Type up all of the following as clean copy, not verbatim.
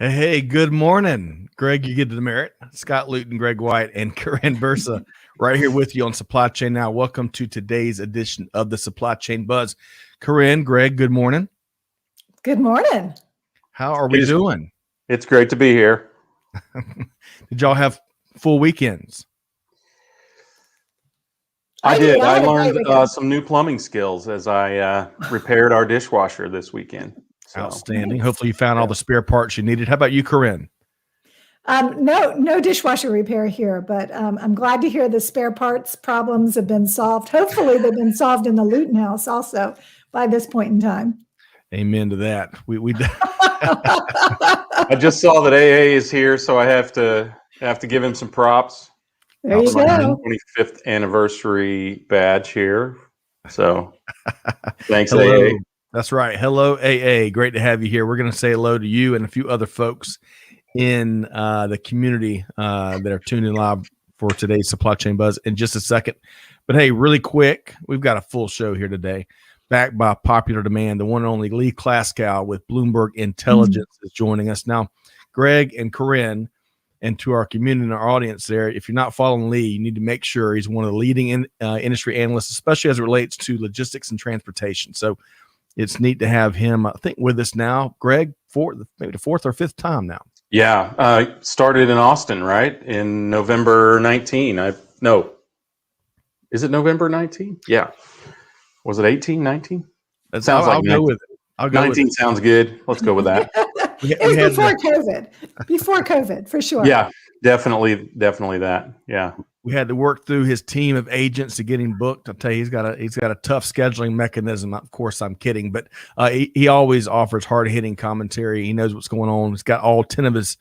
Hey, good morning, Greg. You get the merit. Scott Luton, Greg White, and Karin Bursa right here with you on Supply Chain Now. Welcome to today's edition of the Supply Chain Buzz. Karin, Greg, good morning. Good morning. How are we doing? It's great to be here. Did y'all have full weekends? I did. I learned some new plumbing skills as I repaired our dishwasher this weekend. So. Outstanding. Hopefully you found all the spare parts you needed. How about you, Karin? No dishwasher repair here, but I'm glad to hear the spare parts problems have been solved. Hopefully they've been solved in the Luton house also by this point in time. Amen to that. We I just saw that AA is here, so I have to give him some props. There you go. 25th anniversary badge here. So thanks, Hello. AA. That's right. Hello, AA. Great to have you here. We're going to say hello to you and a few other folks in the community that are tuned in live for today's Supply Chain Buzz in just a second. But hey, really quick, we've got a full show here today. Backed by popular demand, the one and only Lee Klaskow with Bloomberg Intelligence is joining us. Now, Greg and Karin, and to our community and our audience there, if you're not following Lee, you need to make sure he's one of the leading industry analysts, especially as it relates to logistics and transportation. So it's neat to have him, I think, with us now. Greg, maybe the fourth or fifth time now. Yeah, started in Austin, right? In November 19. Is it November 19? Yeah. Was it 18, 19? That sounds like 19. Go with it. I'll go 19 with it. Sounds good. Let's go with that. It was before COVID. Before COVID, for sure. Yeah, definitely that. Yeah. We had to work through his team of agents to get him booked. I'll tell you, he's got a tough scheduling mechanism. Of course, I'm kidding, but he always offers hard-hitting commentary. He knows what's going on. He's got all 10 of his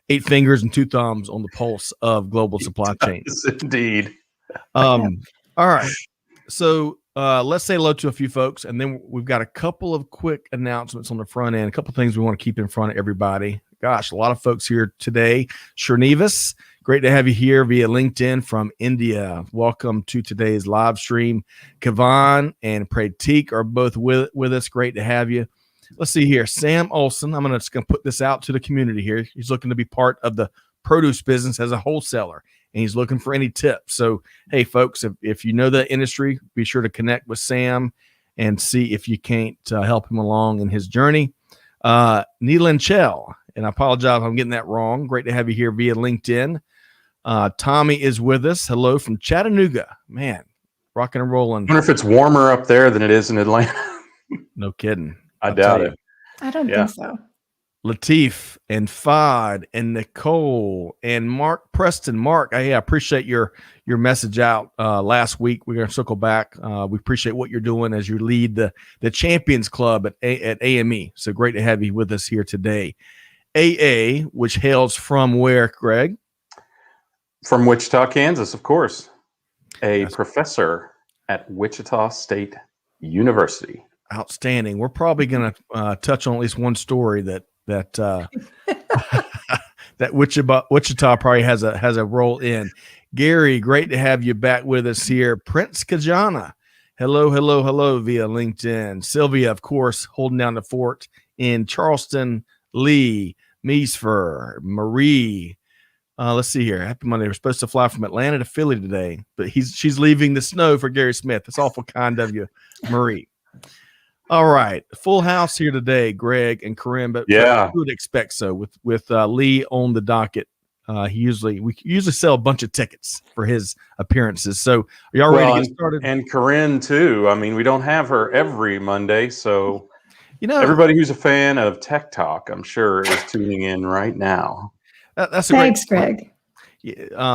8 fingers and 2 thumbs on the pulse of global supply chain. Yes, indeed. All right. So let's say hello to a few folks, and then we've got a couple of quick announcements on the front end, a couple of things we want to keep in front of everybody. Gosh, a lot of folks here today. Sharnivis, great to have you here via LinkedIn from India. Welcome to today's live stream. Kavan and Pratik are both with us. Great to have you. Let's see here. Sam Olson, I'm just going to put this out to the community here. He's looking to be part of the produce business as a wholesaler, and he's looking for any tips. So, hey, folks, if you know the industry, be sure to connect with Sam and see if you can't help him along in his journey. Neelan Chell, and I apologize if I'm getting that wrong. Great to have you here via LinkedIn. Tommy is with us. Hello from Chattanooga. Man, rocking and rolling. I wonder if it's warmer up there than it is in Atlanta. No kidding. I doubt it. I don't think so. Latif and Fod and Nicole and Mark Preston. Mark, I appreciate your message out last week. We're going to circle back. We appreciate what you're doing as you lead the Champions Club at AME. So great to have you with us here today. AA, which hails from where, Greg? From Wichita, Kansas, of course. Professor at Wichita State University. Outstanding. We're probably going to touch on at least one story that that Wichita probably has a role in. Gary, great to have you back with us here. Prince Kajana, hello via LinkedIn. Sylvia, of course, holding down the fort in Charleston. Lee, Meesfer, Marie. Let's see here. Happy Monday. We're supposed to fly from Atlanta to Philly today, but she's leaving the snow for Gary Smith. That's awful kind of you, Marie. All right, full house here today, Greg and Karin. But yeah, who would expect so with Lee on the docket? We usually sell a bunch of tickets for his appearances. So are y'all ready to get started? And Karin too. I mean, we don't have her every Monday, so everybody who's a fan of Tech Talk, I'm sure, is tuning in right now. Thanks, Greg.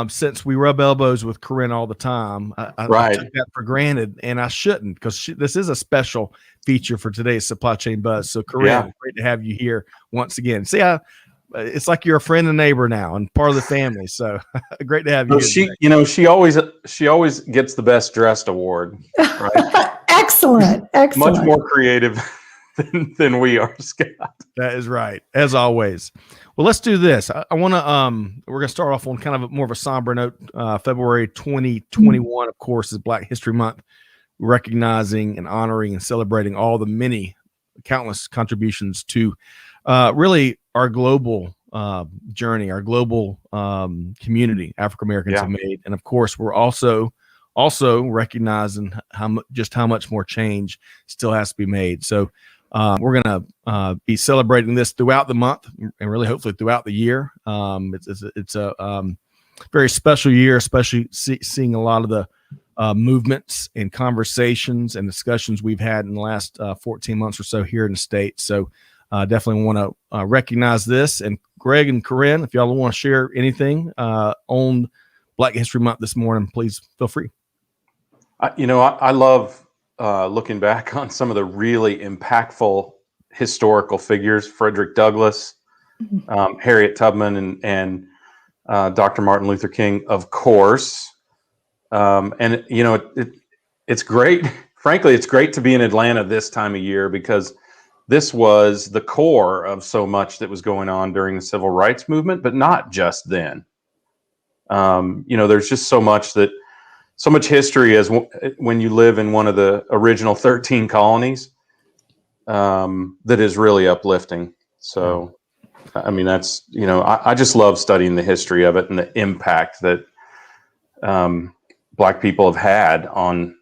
Since we rub elbows with Karin all the time, I took that for granted, and I shouldn't, because this is a special feature for today's Supply Chain Buzz. So, Karin, great to have you here once again. See, it's like you're a friend and neighbor now, and part of the family. So, great to have you. She always gets the best dressed award. Right? Excellent. Much more creative than we are, Scott. That is right, as always. Well, let's do this. I want to we're going to start off on kind of more of a somber note. February 2021, of course, is Black History Month, recognizing and honoring and celebrating all the countless contributions to really our global journey, our global community African Americans have made, and of course we're also recognizing just how much more change still has to be made. So we're going to be celebrating this throughout the month, and really hopefully throughout the year. It's a very special year, especially seeing a lot of the movements and conversations and discussions we've had in the last 14 months or so here in the States. So definitely want to recognize this. And Greg and Karin, if y'all want to share anything on Black History Month this morning, please feel free. I love looking back on some of the really impactful historical figures, Frederick Douglass, Harriet Tubman, and Dr. Martin Luther King, of course. And it's great. Frankly, it's great to be in Atlanta this time of year because this was the core of so much that was going on during the civil rights movement, but not just then. There's just so much history as when you live in one of the original 13 colonies that is really uplifting. So, I mean, that's, I just love studying the history of it and the impact that Black people have had on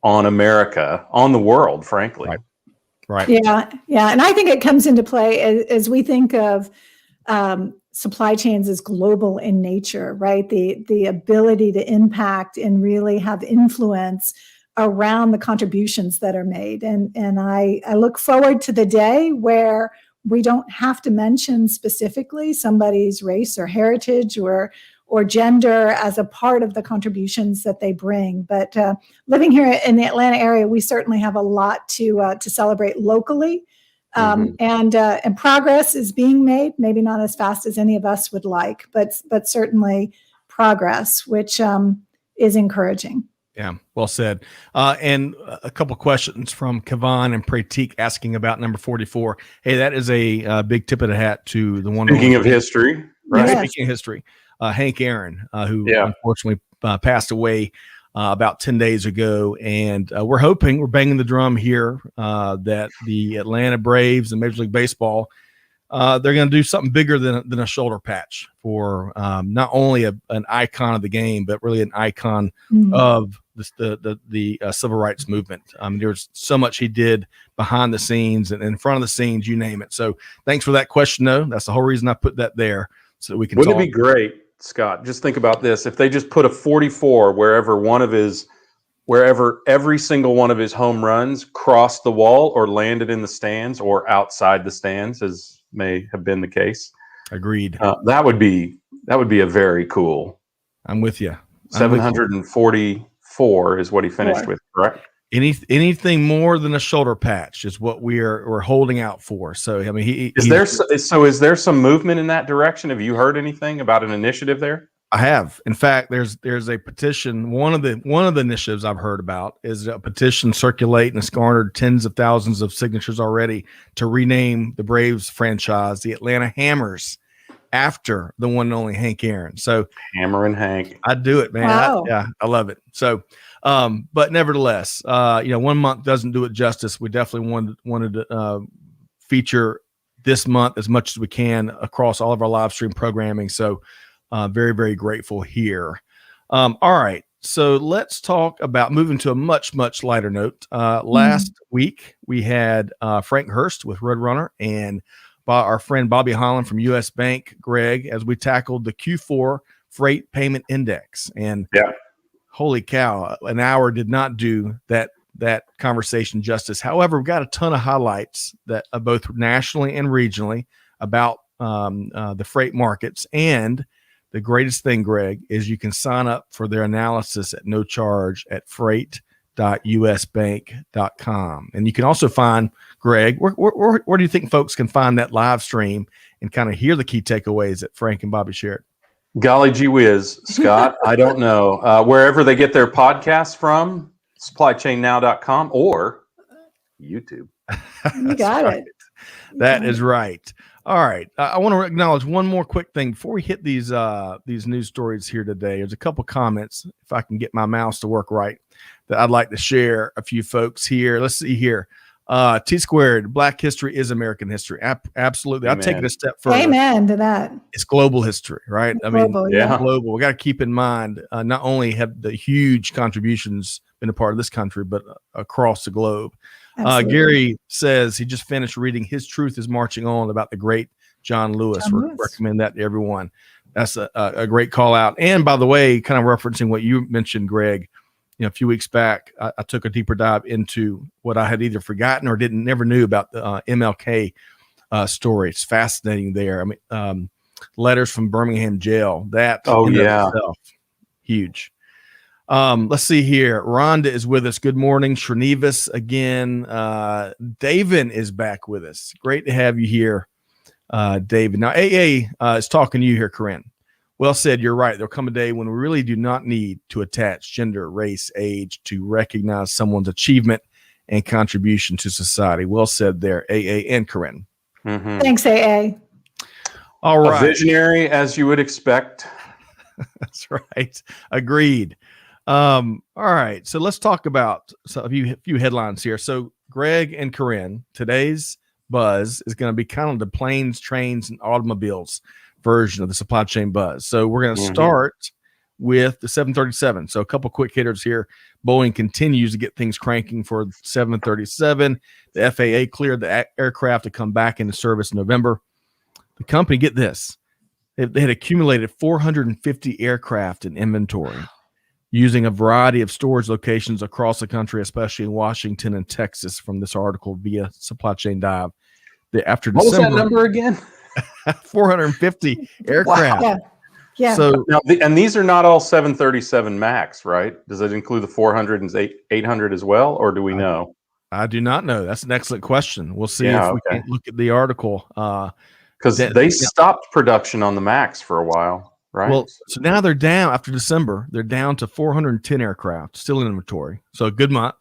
America, on the world, frankly. Right. Yeah. And I think it comes into play as we think of supply chains as global in nature, right? The ability to impact and really have influence around the contributions that are made. And I look forward to the day where we don't have to mention specifically somebody's race or heritage or gender as a part of the contributions that they bring. But living here in the Atlanta area, we certainly have a lot to celebrate locally. And progress is being made, maybe not as fast as any of us would like, but certainly progress, which is encouraging. Yeah, well said. And a couple questions from Kavan and Pratik asking about number 44. Hey, that is a big tip of the hat to the one. Speaking of history, right? Yes. Speaking of history, Hank Aaron, who unfortunately passed away about 10 days ago. And we're banging the drum here that the Atlanta Braves and Major League Baseball, they're going to do something bigger than a shoulder patch for not only an icon of the game, but really an icon of the civil rights movement. There's so much he did behind the scenes and in front of the scenes, you name it. So thanks for that question, though. That's the whole reason I put that there so that we can Wouldn't it be great, Scott? Just think about this. If they just put a 44 wherever every single one of his home runs crossed the wall or landed in the stands or outside the stands, as may have been the case. Agreed. That would be a very cool. I'm with you. 744 is what he finished with, correct? Anything more than a shoulder patch is what we're holding out for. So I mean, is there some movement in that direction? Have you heard anything about an initiative there? I have. In fact, there's a petition. One of the initiatives I've heard about is a petition circulating. It's garnered tens of thousands of signatures already to rename the Braves franchise the Atlanta Hammers after the one and only Hank Aaron. So Hammer and Hank. I'd do it, man. Wow. I love it. So, but nevertheless, 1 month doesn't do it justice. We definitely wanted to feature this month as much as we can across all of our live stream programming. So very, very grateful here. All right. So let's talk about moving to a much, much lighter note. Last week, we had Frank Hurst with Roadrunner and our friend Bobby Holland from U.S. Bank, Greg, as we tackled the Q4 Freight Payment Index. And holy cow, an hour did not do that conversation justice. However, we've got a ton of highlights that both nationally and regionally about the freight markets. And the greatest thing, Greg, is you can sign up for their analysis at no charge at freight.usbank.com. And you can also find, Greg, where do you think folks can find that live stream and kind of hear the key takeaways that Frank and Bobby shared? Golly gee whiz, Scott. I don't know. Wherever they get their podcasts from, supplychainnow.com or YouTube. You got it. That is right. All right. I want to acknowledge one more quick thing before we hit these news stories here today. There's a couple comments, if I can get my mouse to work right, that I'd like to share a few folks here. Let's see here. T squared, Black history is American history. Absolutely. I'll take it a step further. Amen to that. It's global history, right? Global, global. We got to keep in mind, not only have the huge contributions been a part of this country, but across the globe. Gary says he just finished reading His Truth is Marching On about the great John Lewis. Recommend that to everyone. That's a great call out. And by the way, kind of referencing what you mentioned, Greg, a few weeks back, I took a deeper dive into what I had either forgotten or never knew about the MLK story. It's fascinating there. I mean, letters from Birmingham jail. That itself, huge. Let's see here. Rhonda is with us. Good morning. Srinivas again. David is back with us. Great to have you here, David. Now, AA is talking to you here, Karin. Well said. You're right. There'll come a day when we really do not need to attach gender, race, age to recognize someone's achievement and contribution to society. Well said there, AA and Karin. Mm-hmm. Thanks, AA. All right. A visionary, as you would expect. That's right. Agreed. All right. So let's talk about a few headlines here. So Greg and Karin, today's buzz is going to be kind of the planes, trains, and automobiles version of the Supply Chain Buzz. So we're going to start with the 737. So a couple quick hitters here. Boeing continues to get things cranking for 737. The FAA cleared the aircraft to come back into service in November. The company, get this, they had accumulated 450 aircraft in inventory using a variety of storage locations across the country, especially in Washington and Texas, from this article via Supply Chain Dive. After what December, was that number again? 450 aircraft. Wow. Yeah. So now, and these are not all 737 MAX, right? Does it include the 400 and 800 as well, or do we know? I do not know. That's an excellent question. We'll see if we can look at the article. Because they stopped production on the MAX for a while, right? Well, so now they're down after December. They're down to 410 aircraft still in inventory. So a good month.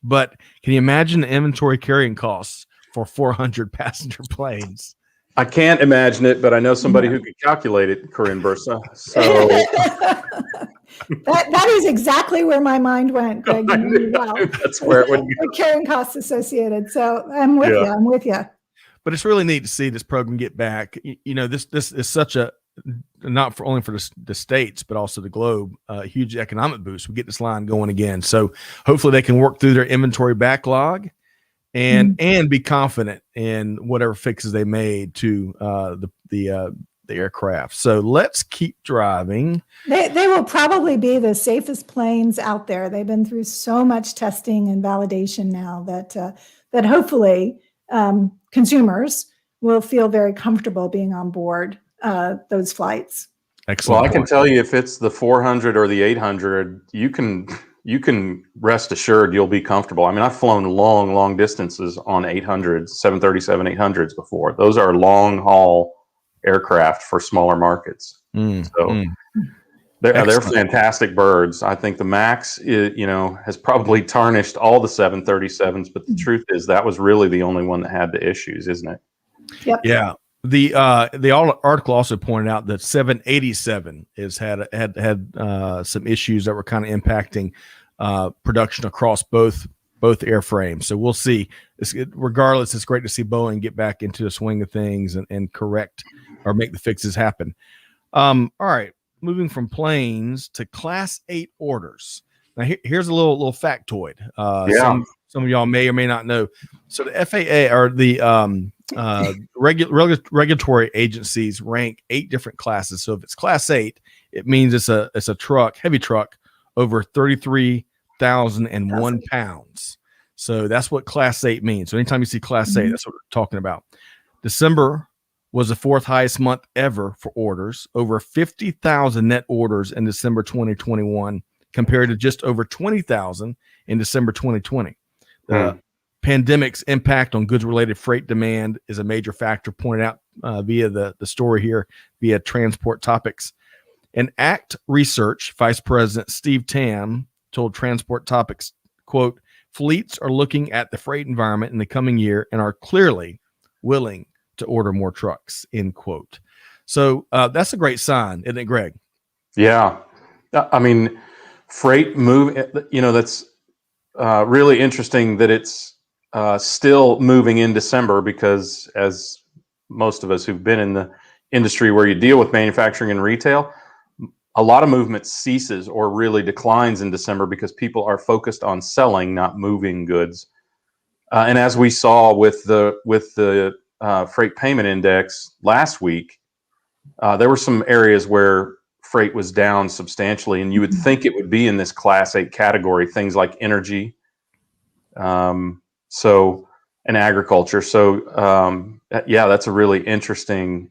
But can you imagine the inventory carrying costs for 400 passenger planes? I can't imagine it, but I know somebody who could calculate it, Karin Bursa. So that is exactly where my mind went, Greg. That's where it would go. The carrying costs associated. So I'm with you. I'm with you. But it's really neat to see this program get back. This is such a not only for the states, but also the globe, huge economic boost. We get this line going again. So hopefully they can work through their inventory backlog and be confident in whatever fixes they made to the aircraft. So let's keep driving. They will probably be the safest planes out there. They've been through so much testing and validation now that hopefully consumers will feel very comfortable being on board those flights. Excellent. Well, I can tell you, if it's the 400 or the 800, you can rest assured you'll be comfortable. I mean, I've flown long distances on 800s, 737 800s before. Those are long haul aircraft for smaller markets. They're fantastic birds. I think the MAX has probably tarnished all the 737s, but the truth is that was really the only one that had the issues, isn't it? Yep. Yeah. The article also pointed out that 787 had some issues that were kind of impacting production across both airframes. So we'll see. Regardless, it's great to see Boeing get back into the swing of things and correct or make the fixes happen. All right, moving from planes to Class 8 orders. Now here's a little factoid. Some of y'all may or may not know. So the FAA or the regulatory agencies rank 8 different classes. So if it's Class 8, it means it's a heavy truck over 33,001 pounds. So that's what Class 8 means. So anytime you see Class 8, that's what we're talking about. December was the 4th highest month ever for orders, over 50,000 net orders in December 2021, compared to just over 20,000 in December 2020. The pandemic's impact on goods-related freight demand is a major factor, pointed out via the story here, via Transport Topics. And ACT Research Vice President Steve Tam told Transport Topics, quote, "Fleets are looking at the freight environment in the coming year and are clearly willing to order more trucks," end quote. So that's a great sign, isn't it, Greg? Yeah. I mean, freight move, that's really interesting that it's still moving in December because, as most of us who've been in the industry where you deal with manufacturing and retail, a lot of movement ceases or really declines in December because people are focused on selling, not moving goods. And as we saw with the freight payment index last week, there were some areas where freight was down substantially, and you would think it would be in this Class 8 category, things like energy, and agriculture. So yeah, that's a really interesting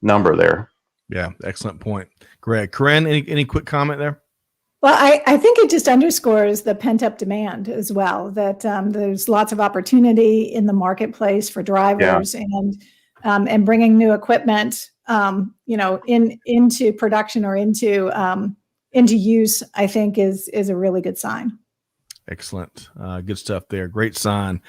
number there. Yeah, excellent point, Greg. Karin, any quick comment there? Well, I think it just underscores the pent-up demand as well, that there's lots of opportunity in the marketplace for drivers, and bringing new equipment, into production or into use, I think is a really good sign. Excellent. Good stuff there. Great sign.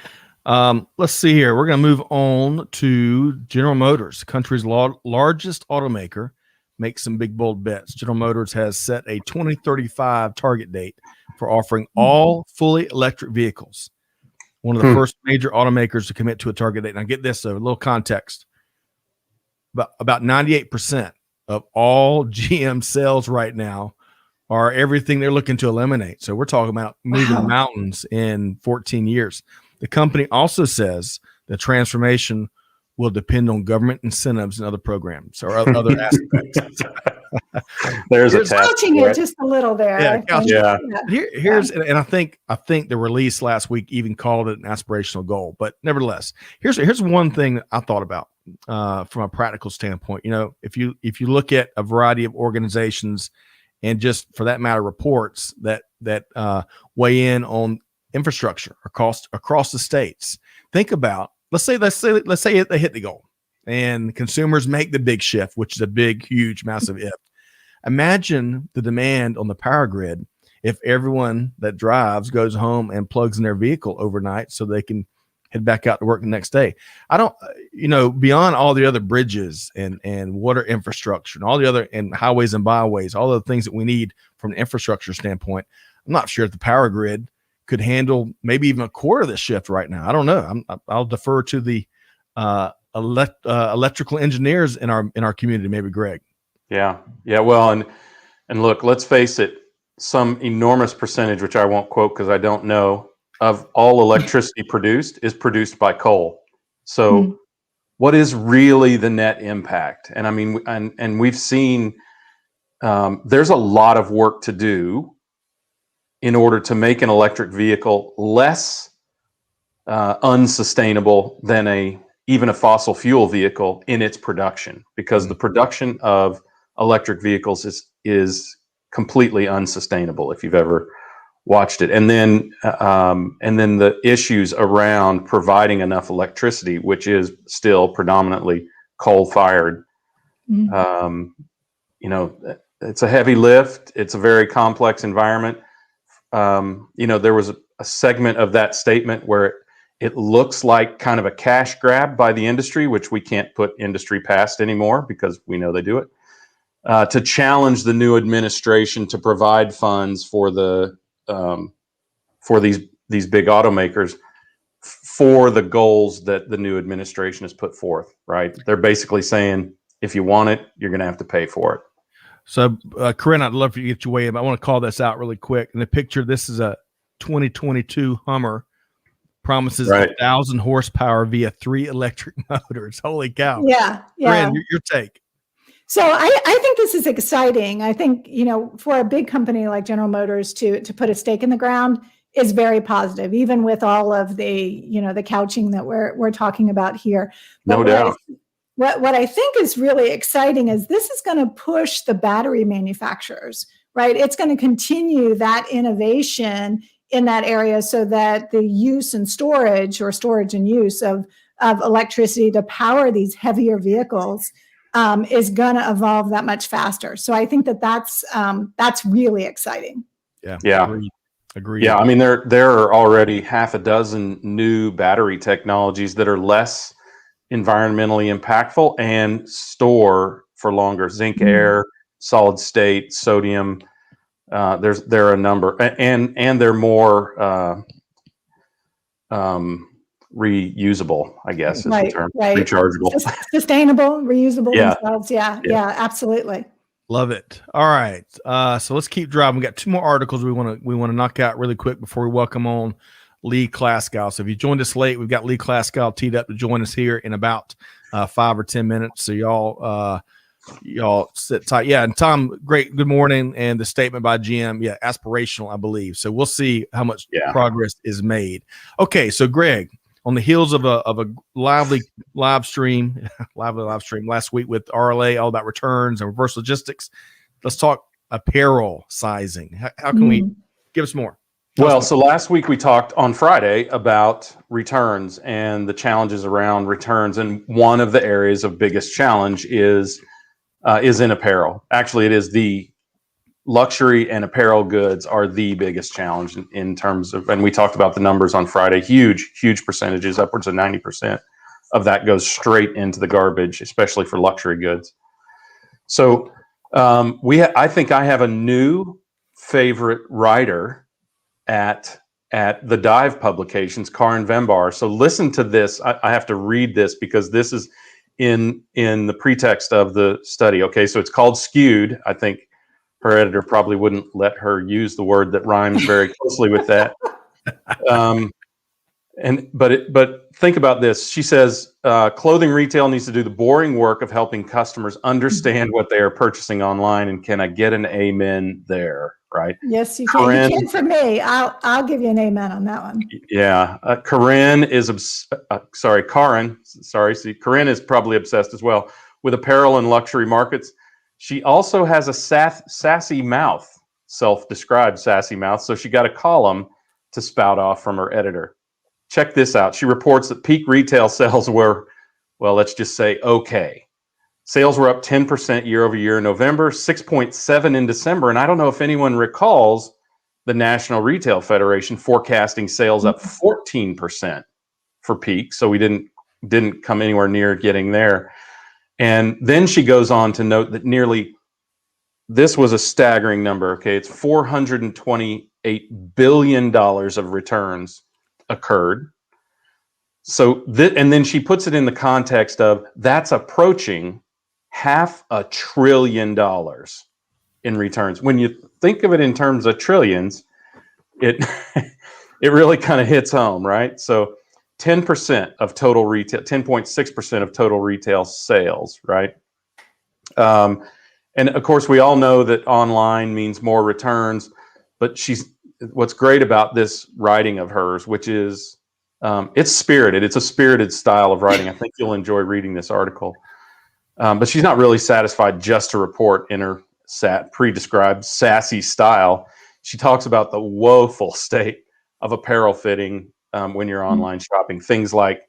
Let's see here. We're going to move on to General Motors, the country's largest automaker. Make some big, bold bets. General Motors has set a 2035 target date for offering all fully electric vehicles. One of the first major automakers to commit to a target date. Now, get this, though, a little context. About 98% of all GM sales right now are everything they're looking to eliminate. So we're talking about moving mountains in 14 years. The company also says the transformation will depend on government incentives and other programs or other aspects. There's a touching it just a little there. Yeah. And I think the release last week even called it an aspirational goal. But nevertheless, here's one thing that I thought about from a practical standpoint. If you look at a variety of organizations and just for that matter reports that weigh in on infrastructure across the states, think about. Let's say they hit the goal and consumers make the big shift, which is a big, huge, massive if. Imagine the demand on the power grid if everyone that drives goes home and plugs in their vehicle overnight so they can head back out to work the next day. I don't, beyond all the other bridges and water infrastructure and all the other and highways and byways, all the things that we need from an infrastructure standpoint, I'm not sure if the power grid could handle maybe even a quarter of this shift right now. I don't know. I'll defer to the electrical engineers in our community, maybe Greg. Yeah. Well, and look, let's face it, some enormous percentage, which I won't quote because I don't know, of all electricity produced is produced by coal. So what is really the net impact? And I mean, and we've seen there's a lot of work to do in order to make an electric vehicle less unsustainable than even a fossil fuel vehicle in its production, because the production of electric vehicles is completely unsustainable if you've ever watched it. And then the issues around providing enough electricity, which is still predominantly coal-fired. It's a heavy lift. It's a very complex environment. There was a segment of that statement where it looks like kind of a cash grab by the industry, which we can't put industry past anymore because we know they do it, to challenge the new administration to provide funds for these big automakers for the goals that the new administration has put forth. Right? They're basically saying, if you want it, you're going to have to pay for it. So, Karin, I'd love for you to get your way in. I want to call this out really quick. In the picture, this is a 2022 Hummer. Promises 1,000 horsepower via 3 electric motors. Holy cow. Yeah. Karin, your take. So I think this is exciting. I think, for a big company like General Motors to put a stake in the ground is very positive, even with all of the, the couching that we're talking about here. But no doubt. What I think is really exciting is this is going to push the battery manufacturers, right? It's going to continue that innovation in that area so that the use and storage and use of electricity to power these heavier vehicles is going to evolve that much faster. So I think that's really exciting. Yeah. Agreed. Yeah. I mean, there are already half a dozen new battery technologies that are less environmentally impactful and store for longer. Zinc air, solid state, sodium. There are a number, and they're more reusable, I guess is the term. Right. Rechargeable. Sustainable, reusable Yeah. themselves. Yeah, absolutely. Love it. All right. So let's keep driving. We got 2 more articles we want to knock out really quick before we welcome on Lee Klaskow. So if you joined us late, we've got Lee Klaskow teed up to join us here in about 5 or 10 minutes. So y'all sit tight. Yeah. And Tom, great. Good morning. And the statement by Jim. Yeah. Aspirational, I believe. So we'll see how much progress is made. Okay. So Greg, on the heels of a lively live stream last week with RLA, all about returns and reverse logistics, let's talk apparel sizing. How can we give us more? Well, so last week we talked on Friday about returns and the challenges around returns. And one of the areas of biggest challenge is in apparel. Actually, it is the luxury and apparel goods are the biggest challenge in terms of, and we talked about the numbers on Friday, huge percentages, upwards of 90% of that goes straight into the garbage, especially for luxury goods. So I think I have a new favorite writer at the Dive publications, Karin Bursa. So listen to this. I have to read this because this is in the pretext of the study. Okay, so it's called Skewed. I think her editor probably wouldn't let her use the word that rhymes very closely with that. But think about this. She says clothing retail needs to do the boring work of helping customers understand what they are purchasing online. And can I get an amen there? Right? Yes, you can. You can for me. I'll give you an amen on that one. Yeah, Karin is Karin is probably obsessed as well with apparel and luxury markets. She also has a sassy mouth, self-described sassy mouth. So she got a column to spout off from her editor. Check this out. She reports that peak retail sales were, well, let's just say okay. Sales were up 10% year over year in November, 6.7% in December. And I don't know if anyone recalls the National Retail Federation forecasting sales up 14% for peak. So we didn't come anywhere near getting there. And then she goes on to note that this was a staggering number. Okay, it's $428 billion of returns occurred. So and then she puts it in the context of that's approaching $500 billion in returns. When you think of it in terms of trillions, it really kind of hits home, right? So 10% of total retail, 10.6% of total retail sales, right? And of course, we all know that online means more returns, but what's great about this writing of hers, which is it's spirited. It's a spirited style of writing. I think you'll enjoy reading this article. But she's not really satisfied just to report in her pre-described sassy style. She talks about the woeful state of apparel fitting when you're online shopping. Things like,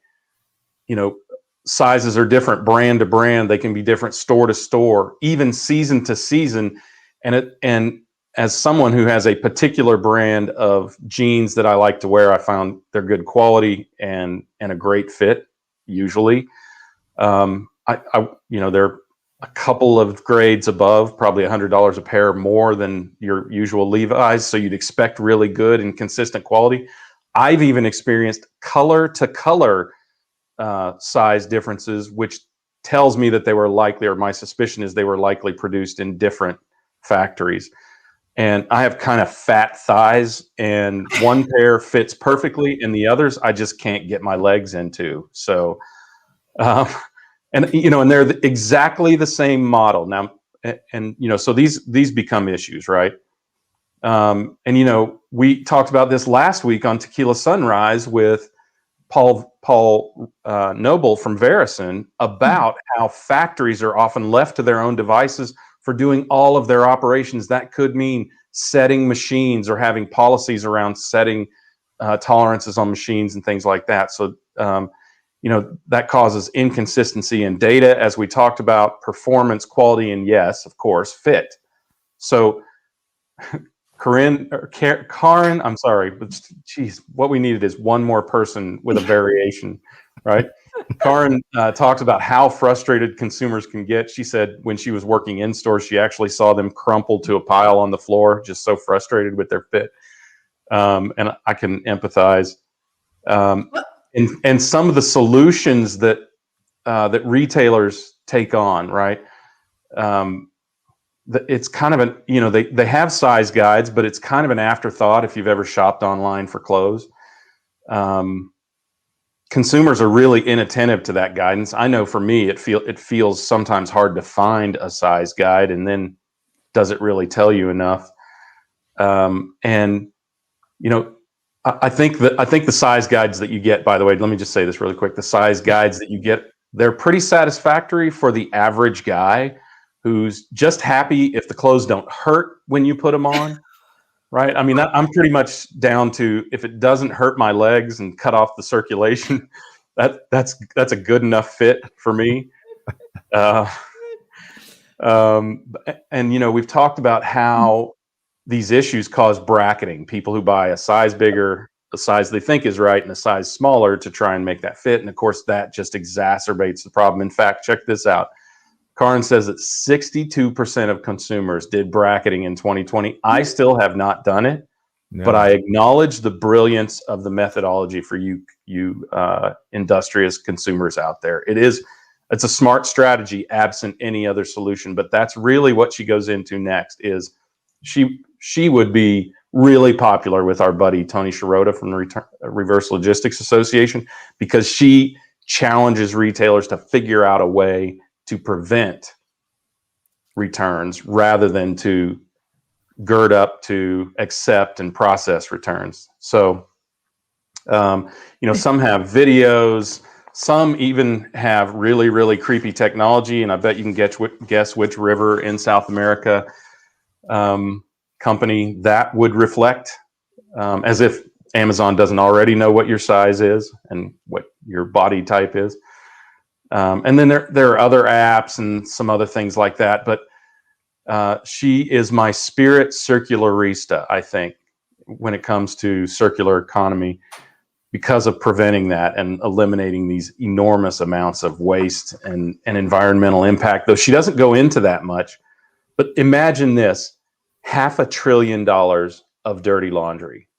sizes are different brand to brand. They can be different store to store, even season to season. And as someone who has a particular brand of jeans that I like to wear, I found they're good quality and a great fit. Usually, they're a couple of grades above, probably $100 a pair more than your usual Levi's. So you'd expect really good and consistent quality. I've even experienced color to color size differences, which tells me that they were likely, or my suspicion is they were likely produced in different factories. And I have kind of fat thighs, and one pair fits perfectly, and the others I just can't get my legs into. So, and they're exactly the same model now, and so these become issues, right? We talked about this last week on Tequila Sunrise with Paul Noble from Verison about how factories are often left to their own devices for doing all of their operations. That could mean setting machines or having policies around setting tolerances on machines and things like that. So, that causes inconsistency in data, as we talked about, performance, quality, and yes, of course, fit. So Karin, I'm sorry, but geez, what we needed is one more person with a variation, right? Karin talks about how frustrated consumers can get. She said when she was working in stores, she actually saw them crumpled to a pile on the floor, just so frustrated with their fit. And I can empathize. And some of the solutions that that retailers take on, right? It's kind of an, they have size guides, but it's kind of an afterthought if you've ever shopped online for clothes. Consumers are really inattentive to that guidance. I know for me, it feels sometimes hard to find a size guide, and then does it really tell you enough? And I think the size guides that you get, by the way, let me just say this really quick. The size guides that you get, they're pretty satisfactory for the average guy who's just happy if the clothes don't hurt when you put them on, right? I mean, I'm pretty much down to, if it doesn't hurt my legs and cut off the circulation, that's a good enough fit for me. And we've talked about how these issues cause bracketing. People who buy a size bigger, a size they think is right, and a size smaller to try and make that fit. And of course, that just exacerbates the problem. In fact, check this out. Karin says that 62% of consumers did bracketing in 2020. I still have not done it, but I acknowledge the brilliance of the methodology for you industrious consumers out there. It's a smart strategy absent any other solution, but that's really what she goes into next. Is she would be really popular with our buddy Tony Sciarrotta from the Reverse Logistics Association, because she challenges retailers to figure out a way to prevent returns rather than to gird up to accept and process returns. So, some have videos, some even have really, really creepy technology. And I bet you can guess which river in South America company that would reflect, as if Amazon doesn't already know what your size is and what your body type is. And then there are other apps and some other things like that. But she is my spirit circularista, I think, when it comes to circular economy, because of preventing that and eliminating these enormous amounts of waste and environmental impact. Though she doesn't go into that much. But imagine this, $500 billion of dirty laundry.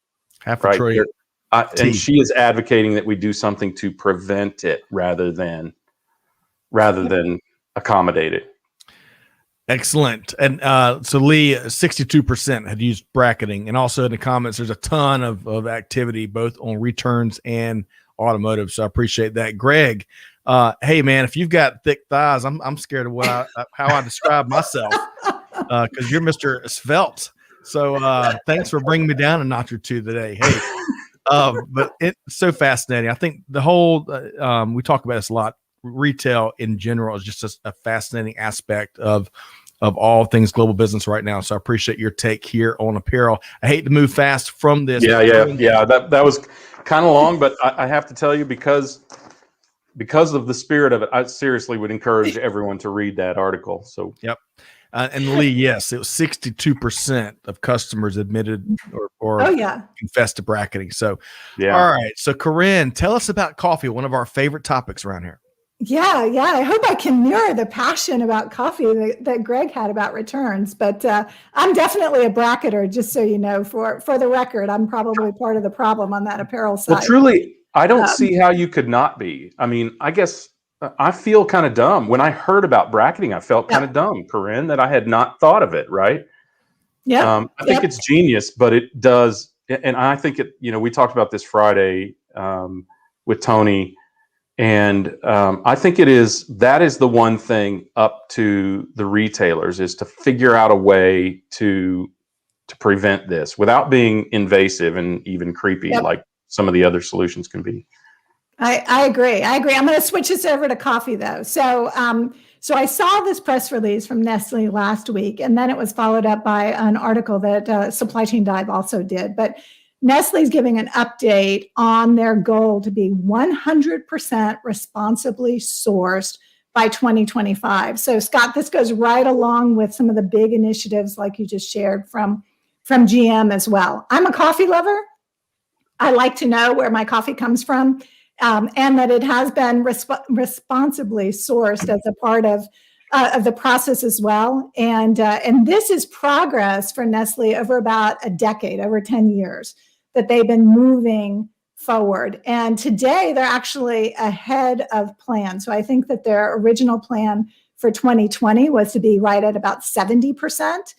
$500 billion. And she is advocating that we do something to prevent it rather than accommodate it. Excellent. And so Lee, 62% had used bracketing. And also in the comments, there's a ton of activity, both on returns and automotive. So I appreciate that. Greg, hey man, if you've got thick thighs, I'm scared of how I describe myself, because you're Mr. Svelte. So thanks for bringing me down a notch or two today. Hey, but it's so fascinating. I think the whole, we talk about this a lot, retail in general is just a fascinating aspect of all things global business right now. So I appreciate your take here on apparel. I hate to move fast from this. Yeah. That was kind of long, but I have to tell you, because of the spirit of it, I seriously would encourage everyone to read that article. So yep. And Lee, yes, it was 62% of customers admitted or confessed to bracketing. So, yeah. All right. So Karin, tell us about coffee, one of our favorite topics around here. Yeah. I hope I can mirror the passion about coffee that Greg had about returns. But I'm definitely a bracketer, just so you know. For the record, I'm probably part of the problem on that apparel side. Well, truly, I don't see how you could not be. I mean, I guess I feel kind of dumb. When I heard about bracketing, I felt kind of dumb, Karin, that I had not thought of it, right? Yeah. I think it's genius, but it does. And I think we talked about this Friday with Tony. And I think that is the one thing up to the retailers, is to figure out a way to prevent this without being invasive and even creepy, like some of the other solutions can be. I agree. I'm going to switch this over to coffee, though. So I saw this press release from Nestle last week, and then it was followed up by an article that Supply Chain Dive also did. But Nestle's giving an update on their goal to be 100% responsibly sourced by 2025. So Scott, this goes right along with some of the big initiatives like you just shared from GM as well. I'm a coffee lover. I like to know where my coffee comes from, and that it has been responsibly sourced as a part of the process as well. And this is progress for Nestle over about a decade, over 10 years, that they've been moving forward. And today they're actually ahead of plan. So I think that their original plan for 2020 was to be right at about 70%.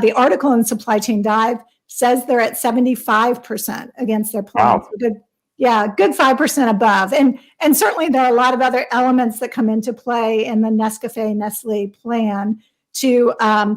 The article in Supply Chain Dive says they're at 75% against their plan. Wow. So good 5% above. And certainly there are a lot of other elements that come into play in the Nestle plan to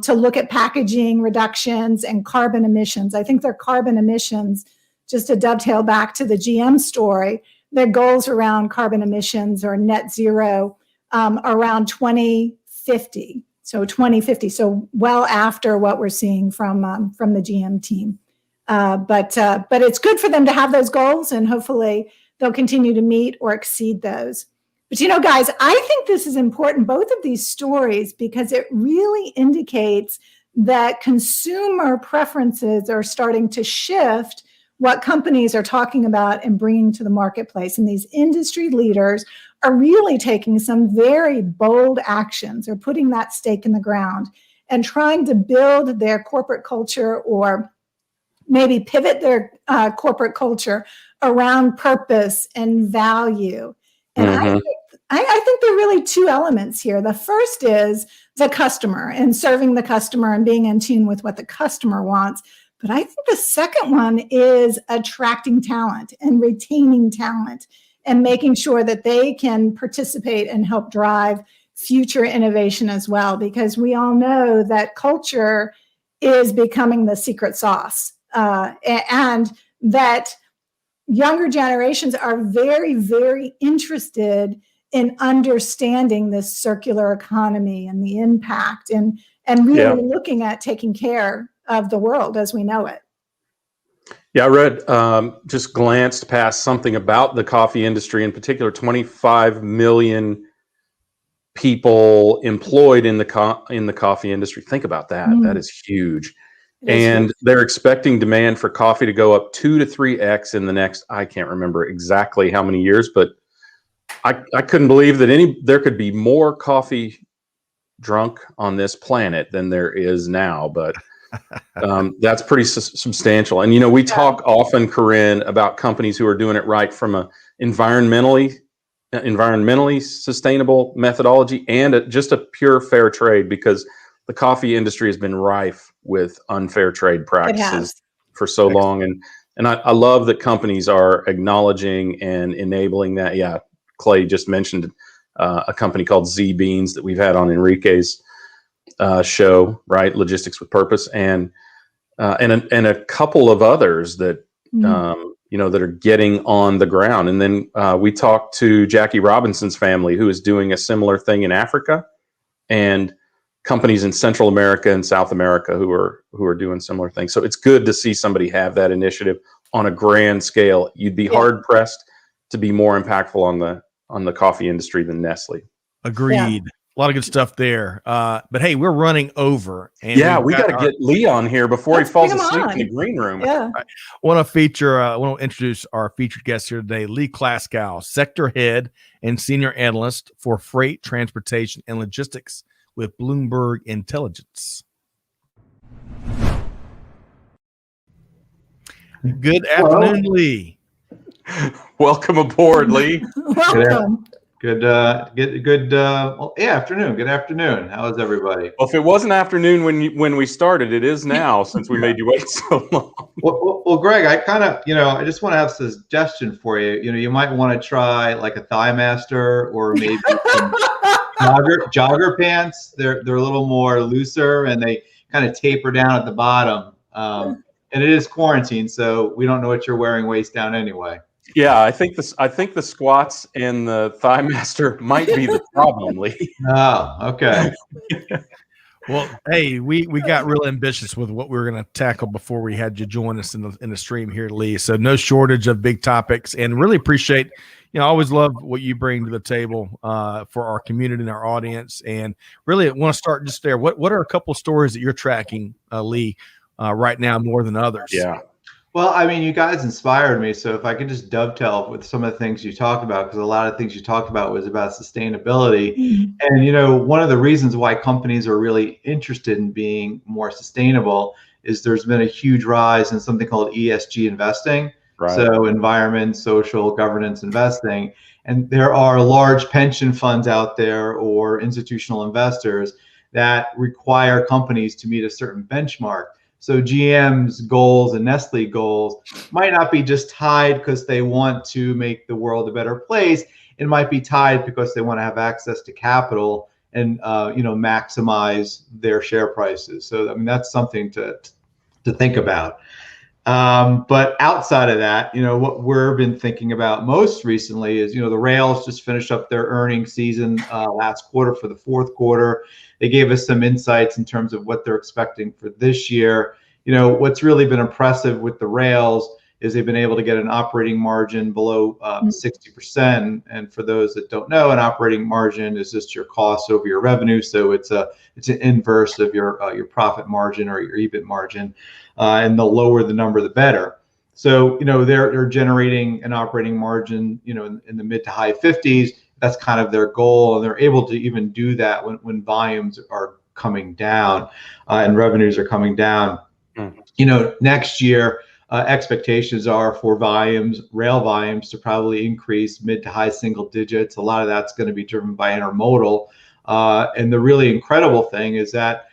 look at packaging reductions and carbon emissions. I think their carbon emissions, just to dovetail back to the GM story, their goals around carbon emissions or net zero around 2050. So 2050, so well after what we're seeing from the GM team. But it's good for them to have those goals, and hopefully they'll continue to meet or exceed those. But guys, I think this is important, both of these stories, because it really indicates that consumer preferences are starting to shift what companies are talking about and bringing to the marketplace. And these industry leaders are really taking some very bold actions, or putting that stake in the ground and trying to build their corporate culture, or maybe pivot their corporate culture around purpose and value. And I think there are really two elements here. The first is the customer and serving the customer and being in tune with what the customer wants. But I think the second one is attracting talent and retaining talent and making sure that they can participate and help drive future innovation as well, because we all know that culture is becoming the secret sauce, and that younger generations are very, very interested in understanding this circular economy and the impact, and really looking at taking care of the world as we know it. Yeah, I read, just glanced past something about the coffee industry in particular. 25 million people employed in the coffee industry. Think about that. That is huge. And they're expecting demand for coffee to go up 2 to 3x in the next, I can't remember exactly how many years, but I couldn't believe that there could be more coffee drunk on this planet than there is now. But that's pretty substantial. And, we talk often, Karin, about companies who are doing it right from a environmentally sustainable methodology and just a pure fair trade, because the coffee industry has been rife with unfair trade practices for so long. And I love that companies are acknowledging and enabling that. Yeah, Clay just mentioned a company called Z Beans that we've had on Enrique's show, right? Logistics with Purpose, and a couple of others that that are getting on the ground. And then we talked to Jackie Robinson's family, who is doing a similar thing in Africa, and companies in Central America and South America who are doing similar things. So it's good to see somebody have that initiative on a grand scale. You'd be hard pressed to be more impactful on the coffee industry than Nestle. Agreed. Yeah. A lot of good stuff there. But hey, we're running over. And we got to get Lee on here before he falls asleep in the green room. Yeah. I want to introduce our featured guest here today, Lee Klaskow, Sector Head and Senior Analyst for Freight, Transportation, and Logistics with Bloomberg Intelligence. Good afternoon, Lee. Welcome aboard, Lee. Welcome. Good afternoon. Good afternoon. How is everybody? Well, if it wasn't afternoon when we started, it is now, since we made you wait so long. Well, Greg, I kind of, I just want to have a suggestion for you. You might want to try like a Thigh Master, or maybe some jogger pants. They're a little more looser, and they kind of taper down at the bottom. And it is quarantine, so we don't know what you're wearing waist down anyway. Yeah, I think the squats and the Thigh Master might be the problem, Lee. Oh, okay. Well, hey, we got real ambitious with what we were going to tackle before we had you join us in the stream here, Lee. So no shortage of big topics, and really appreciate. I always love what you bring to the table for our community and our audience. And really, I want to start just there. What are a couple of stories that you're tracking, Lee, right now more than others? Yeah. Well, I mean, you guys inspired me. So if I could just dovetail with some of the things you talked about, because a lot of things you talked about was about sustainability. Mm-hmm. And, one of the reasons why companies are really interested in being more sustainable is there's been a huge rise in something called ESG investing. Right. So environment, social, governance, investing. And there are large pension funds out there or institutional investors that require companies to meet a certain benchmark. So GM's goals and Nestle goals might not be just tied because they want to make the world a better place. It might be tied because they want to have access to capital and maximize their share prices. So I mean that's something to think about. But outside of that, what we've been thinking about most recently is, the rails just finished up their earnings season last quarter for the fourth quarter. They gave us some insights in terms of what they're expecting for this year. What's really been impressive with the rails is they've been able to get an operating margin below 60%. And for those that don't know, an operating margin is just your cost over your revenue. So it's an inverse of your profit margin or your EBIT margin. And the lower the number, the better. So, they're generating an operating margin, in the mid to high 50s. That's kind of their goal. And they're able to even do that when volumes are coming down and revenues are coming down. Next year, expectations are for rail volumes to probably increase mid to high single digits. A lot of that's going to be driven by intermodal. And the really incredible thing is that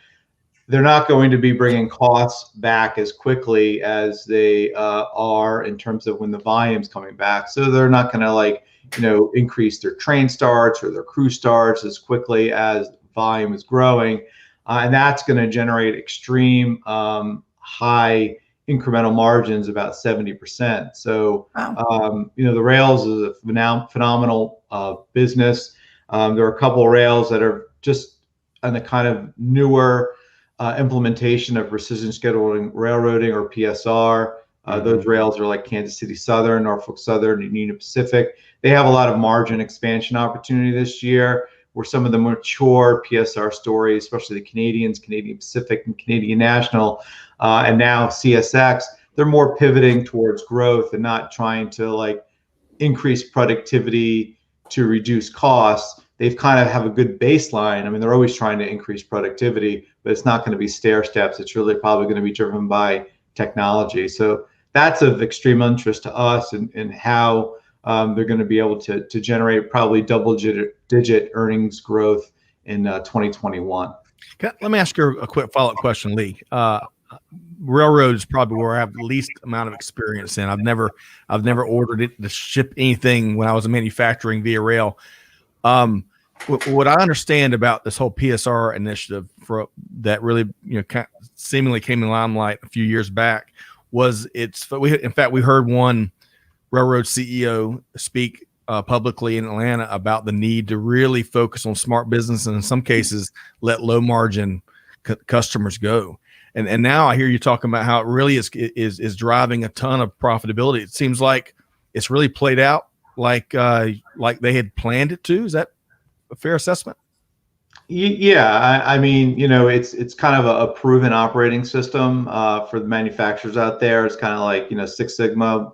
they're not going to be bringing costs back as quickly as they are in terms of when the volume's coming back. So they're not going to increase their train starts or their crew starts as quickly as volume is growing. And that's going to generate extreme high incremental margins, about 70%. So, Wow. The rails is a phenomenal business. There are a couple of rails that are just on the kind of newer implementation of precision scheduling railroading, or PSR. Those rails are like Kansas City Southern, Norfolk Southern, and Union Pacific. They have a lot of margin expansion opportunity this year, where some of the mature PSR stories, especially the Canadian Pacific and Canadian National, and now CSX, they're more pivoting towards growth and not trying to increase productivity to reduce costs. They've kind of have a good baseline. I mean, they're always trying to increase productivity, but it's not going to be stair steps. It's really probably going to be driven by technology. So that's of extreme interest to us, and how they're going to be able to generate probably double-digit earnings growth in 2021. Let me ask you a quick follow-up question, Lee. Railroad is probably where I have the least amount of experience in. I've never ordered it to ship anything when I was manufacturing via rail. What I understand about this whole PSR initiative that really seemingly came in limelight a few years back was we heard one railroad CEO speak publicly in Atlanta about the need to really focus on smart business, and in some cases let low margin customers go. And now I hear you talking about how it really is driving a ton of profitability. It seems like it's really played out like they had planned it to. Is that a fair assessment? Yeah, I mean, it's kind of a proven operating system for the manufacturers out there. It's kind of like Six Sigma.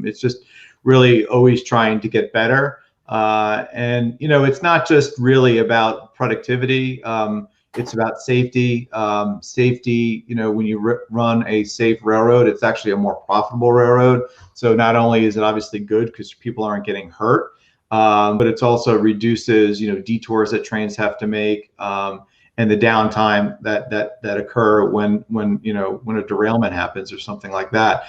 It's just really always trying to get better, and it's not just really about productivity. It's about safety. Safety, when you run a safe railroad, it's actually a more profitable railroad. So not only is it obviously good because people aren't getting hurt, but it's also reduces, detours that trains have to make, and the downtime that occur when a derailment happens or something like that.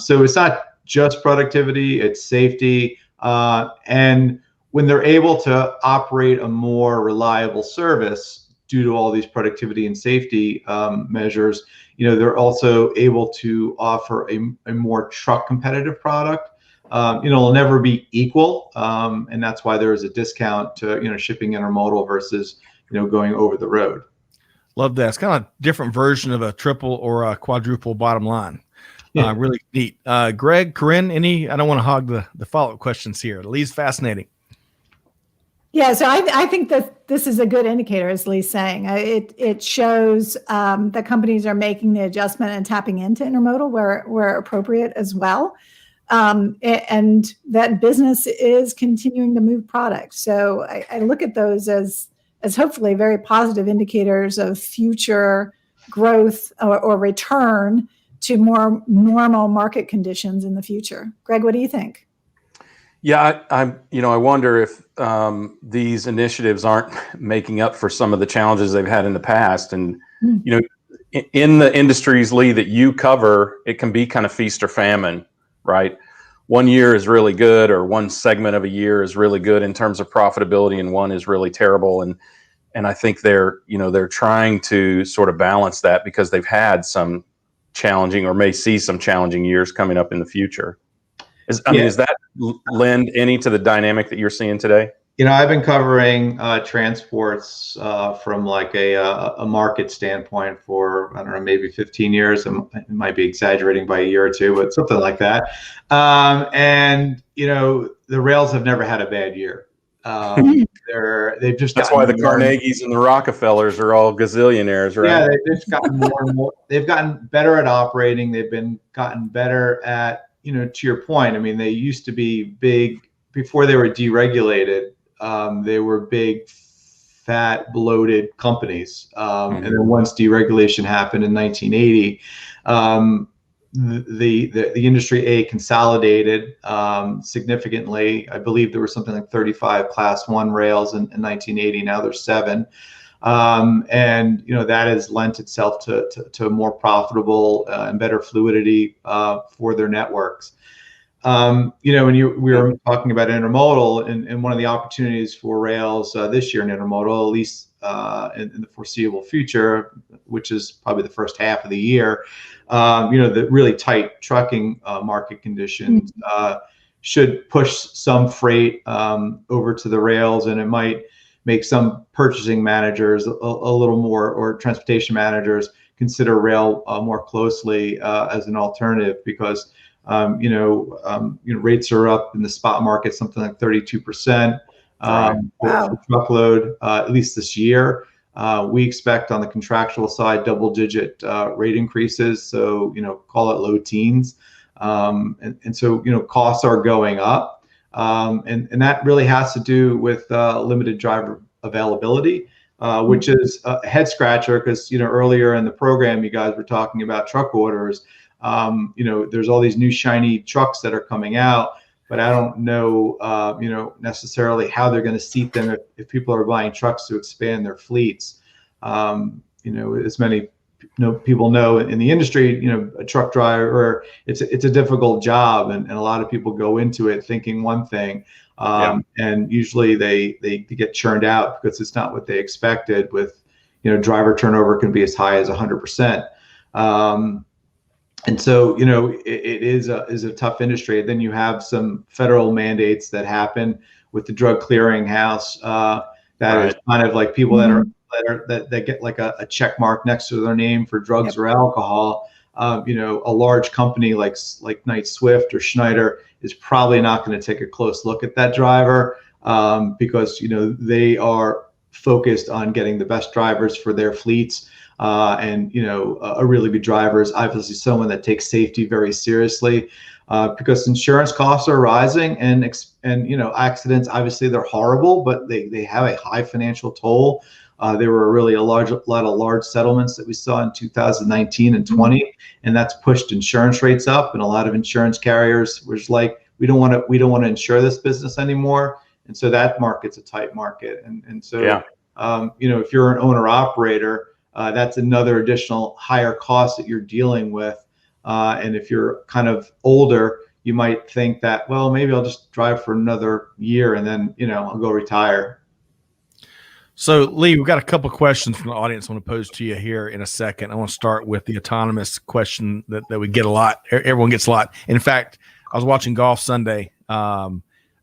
So it's not just productivity; it's safety, and when they're able to operate a more reliable service due to all these productivity and safety measures, they're also able to offer a more truck competitive product. It'll never be equal, and that's why there is a discount to shipping intermodal versus going over the road. Love that. It's kind of a different version of a triple or a quadruple bottom line. Yeah. Really neat. Greg, Karin, I don't want to hog the follow-up questions here. Lee's fascinating. Yeah, so I think that this is a good indicator, as Lee's saying. It shows that companies are making the adjustment and tapping into intermodal where appropriate as well. And that business is continuing to move product. So I look at those as hopefully very positive indicators of future growth or return to more normal market conditions in the future. Greg, what do you think? Yeah, I wonder if these initiatives aren't making up for some of the challenges they've had in the past. And, in the industries, Lee, that you cover, it can be kind of feast or famine, right? One year is really good, or one segment of a year is really good in terms of profitability, and one is really terrible. And I think they're trying to sort of balance that because they've had some challenging, or may see some challenging years coming up in the future. Does that lend any to the dynamic that you're seeing today? I've been covering transports from like a market standpoint for, I don't know, maybe 15 years. I might be exaggerating by a year or two, but something like that. And the rails have never had a bad year. They've just That's why the Carnegies and the Rockefellers are all gazillionaires, right? Yeah, they've just gotten more and more. They've gotten better at operating. Gotten better at, to your point. I mean, they used to be big before they were deregulated. They were big, fat, bloated companies. And then once deregulation happened in 1980, the industry consolidated significantly. I believe there were something like 35 Class 1 rails in 1980. Now there's 7. And that has lent itself to more profitable and better fluidity for their networks. When we were talking about intermodal, and one of the opportunities for rails this year in intermodal, at least in the foreseeable future, which is probably the first half of the year, the really tight trucking market conditions should push some freight over to the rails, and it might make some purchasing managers a little more, or transportation managers, consider rail more closely as an alternative, because rates are up in the spot market something like 32% for truckload, at least this year. We expect on the contractual side double-digit rate increases, so call it low teens, and so costs are going up, and that really has to do with limited driver availability, which is a head scratcher, because earlier in the program you guys were talking about truck orders. There's all these new shiny trucks that are coming out, but I don't know, necessarily how they're going to seat them if people are buying trucks to expand their fleets. As many people know in the industry, a truck driver, it's a difficult job, and a lot of people go into it thinking one thing, and usually they get churned out because it's not what they expected. With driver turnover can be as high as 100%. And so, it is a tough industry. Then you have some federal mandates that happen with the drug clearinghouse. That is kind of like people that get like a check mark next to their name for drugs or alcohol. A large company like Knight Swift or Schneider is probably not going to take a close look at that driver, because they are focused on getting the best drivers for their fleets. And a really good driver is obviously someone that takes safety very seriously, because insurance costs are rising, and accidents, obviously they're horrible, but they have a high financial toll. There were really a lot of large settlements that we saw in 2019 and 20, and that's pushed insurance rates up. And a lot of insurance carriers was like, we don't want to insure this business anymore. And so that market's a tight market. And so, if you're an owner operator, that's another additional higher cost that you're dealing with. And if you're kind of older, you might think that, well, maybe I'll just drive for another year and then, I'll go retire. So, Lee, we've got a couple of questions from the audience I want to pose to you here in a second. I want to start with the autonomous question that we get a lot. Everyone gets a lot. In fact, I was watching golf Sunday. Can't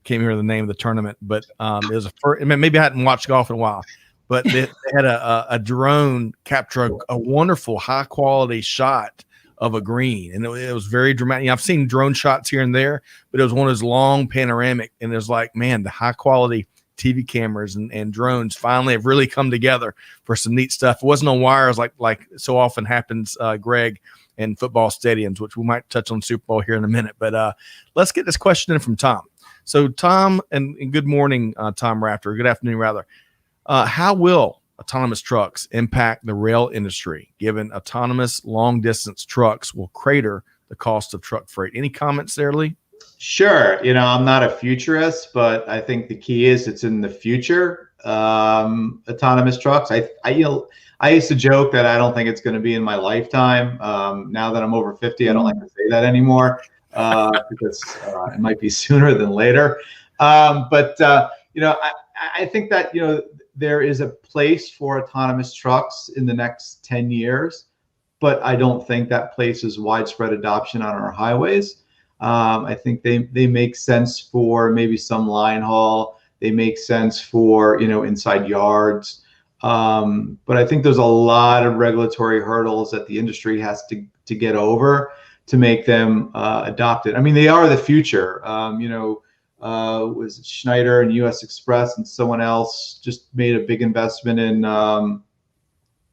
remember the name of the tournament, but it was maybe I hadn't watched golf in a while. But they had a drone capture a wonderful high quality shot of a green, and it was very dramatic. I've seen drone shots here and there, but it was one of those long panoramic, and it was like, man, the high quality TV cameras and drones finally have really come together for some neat stuff. It wasn't on wires like so often happens, Greg, in football stadiums, which we might touch on Super Bowl here in a minute. But let's get this question in from Tom. So Tom, and good morning, Tom Rafter. Good afternoon, rather. How will autonomous trucks impact the rail industry, given autonomous long-distance trucks will crater the cost of truck freight? Any comments there, Lee? Sure. I'm not a futurist, but I think the key is it's in the future. Autonomous trucks. I used to joke that I don't think it's going to be in my lifetime. Now that I'm over 50, I don't like to say that anymore because it might be sooner than later. But I think that there is a place for autonomous trucks in the next 10 years, but I don't think that place is widespread adoption on our highways. I think they make sense for maybe some line haul. They make sense for inside yards. But I think there's a lot of regulatory hurdles that the industry has to get over to make them adopted. I mean, they are the future. Was Schneider and U.S. Express and someone else just made a big investment in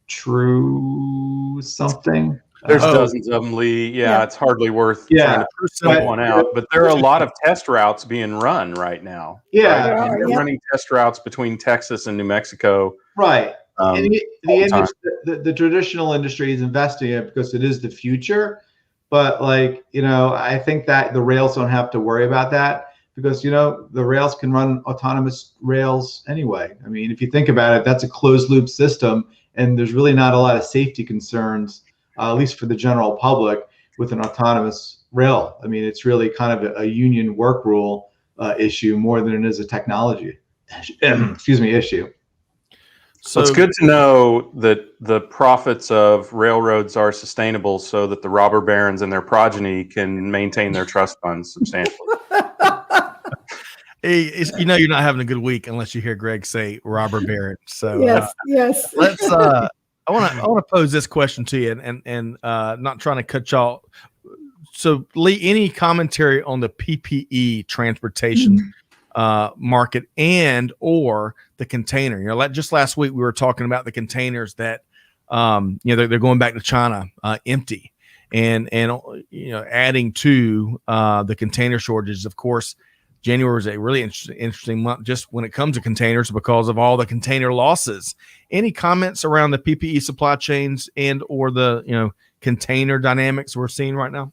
True something. There's dozens of them, Lee. Yeah, it's hardly worth trying to point one out. But there are a lot of test routes being run right now. Yeah, right? They're running test routes between Texas and New Mexico. Right. And the traditional industry is investing in it because it is the future. But I think that the rails don't have to worry about that because, the rails can run autonomous rails anyway. I mean, if you think about it, that's a closed loop system and there's really not a lot of safety concerns, at least for the general public, with an autonomous rail. I mean, it's really kind of a union work rule issue more than it is a technology issue. So it's good to know that the profits of railroads are sustainable so that the robber barons and their progeny can maintain their trust funds substantially. Hey, you're not having a good week unless you hear Greg say robber baron. So yes. Let's. I want to pose this question to you, and not trying to cut y'all. So, Lee, any commentary on the PPE transportation market and or the container? Like just last week we were talking about the containers that they're going back to China empty, and adding to the container shortages. Of course, January is a really interesting month just when it comes to containers because of all the container losses. Any comments around the PPE supply chains and or the container dynamics we're seeing right now?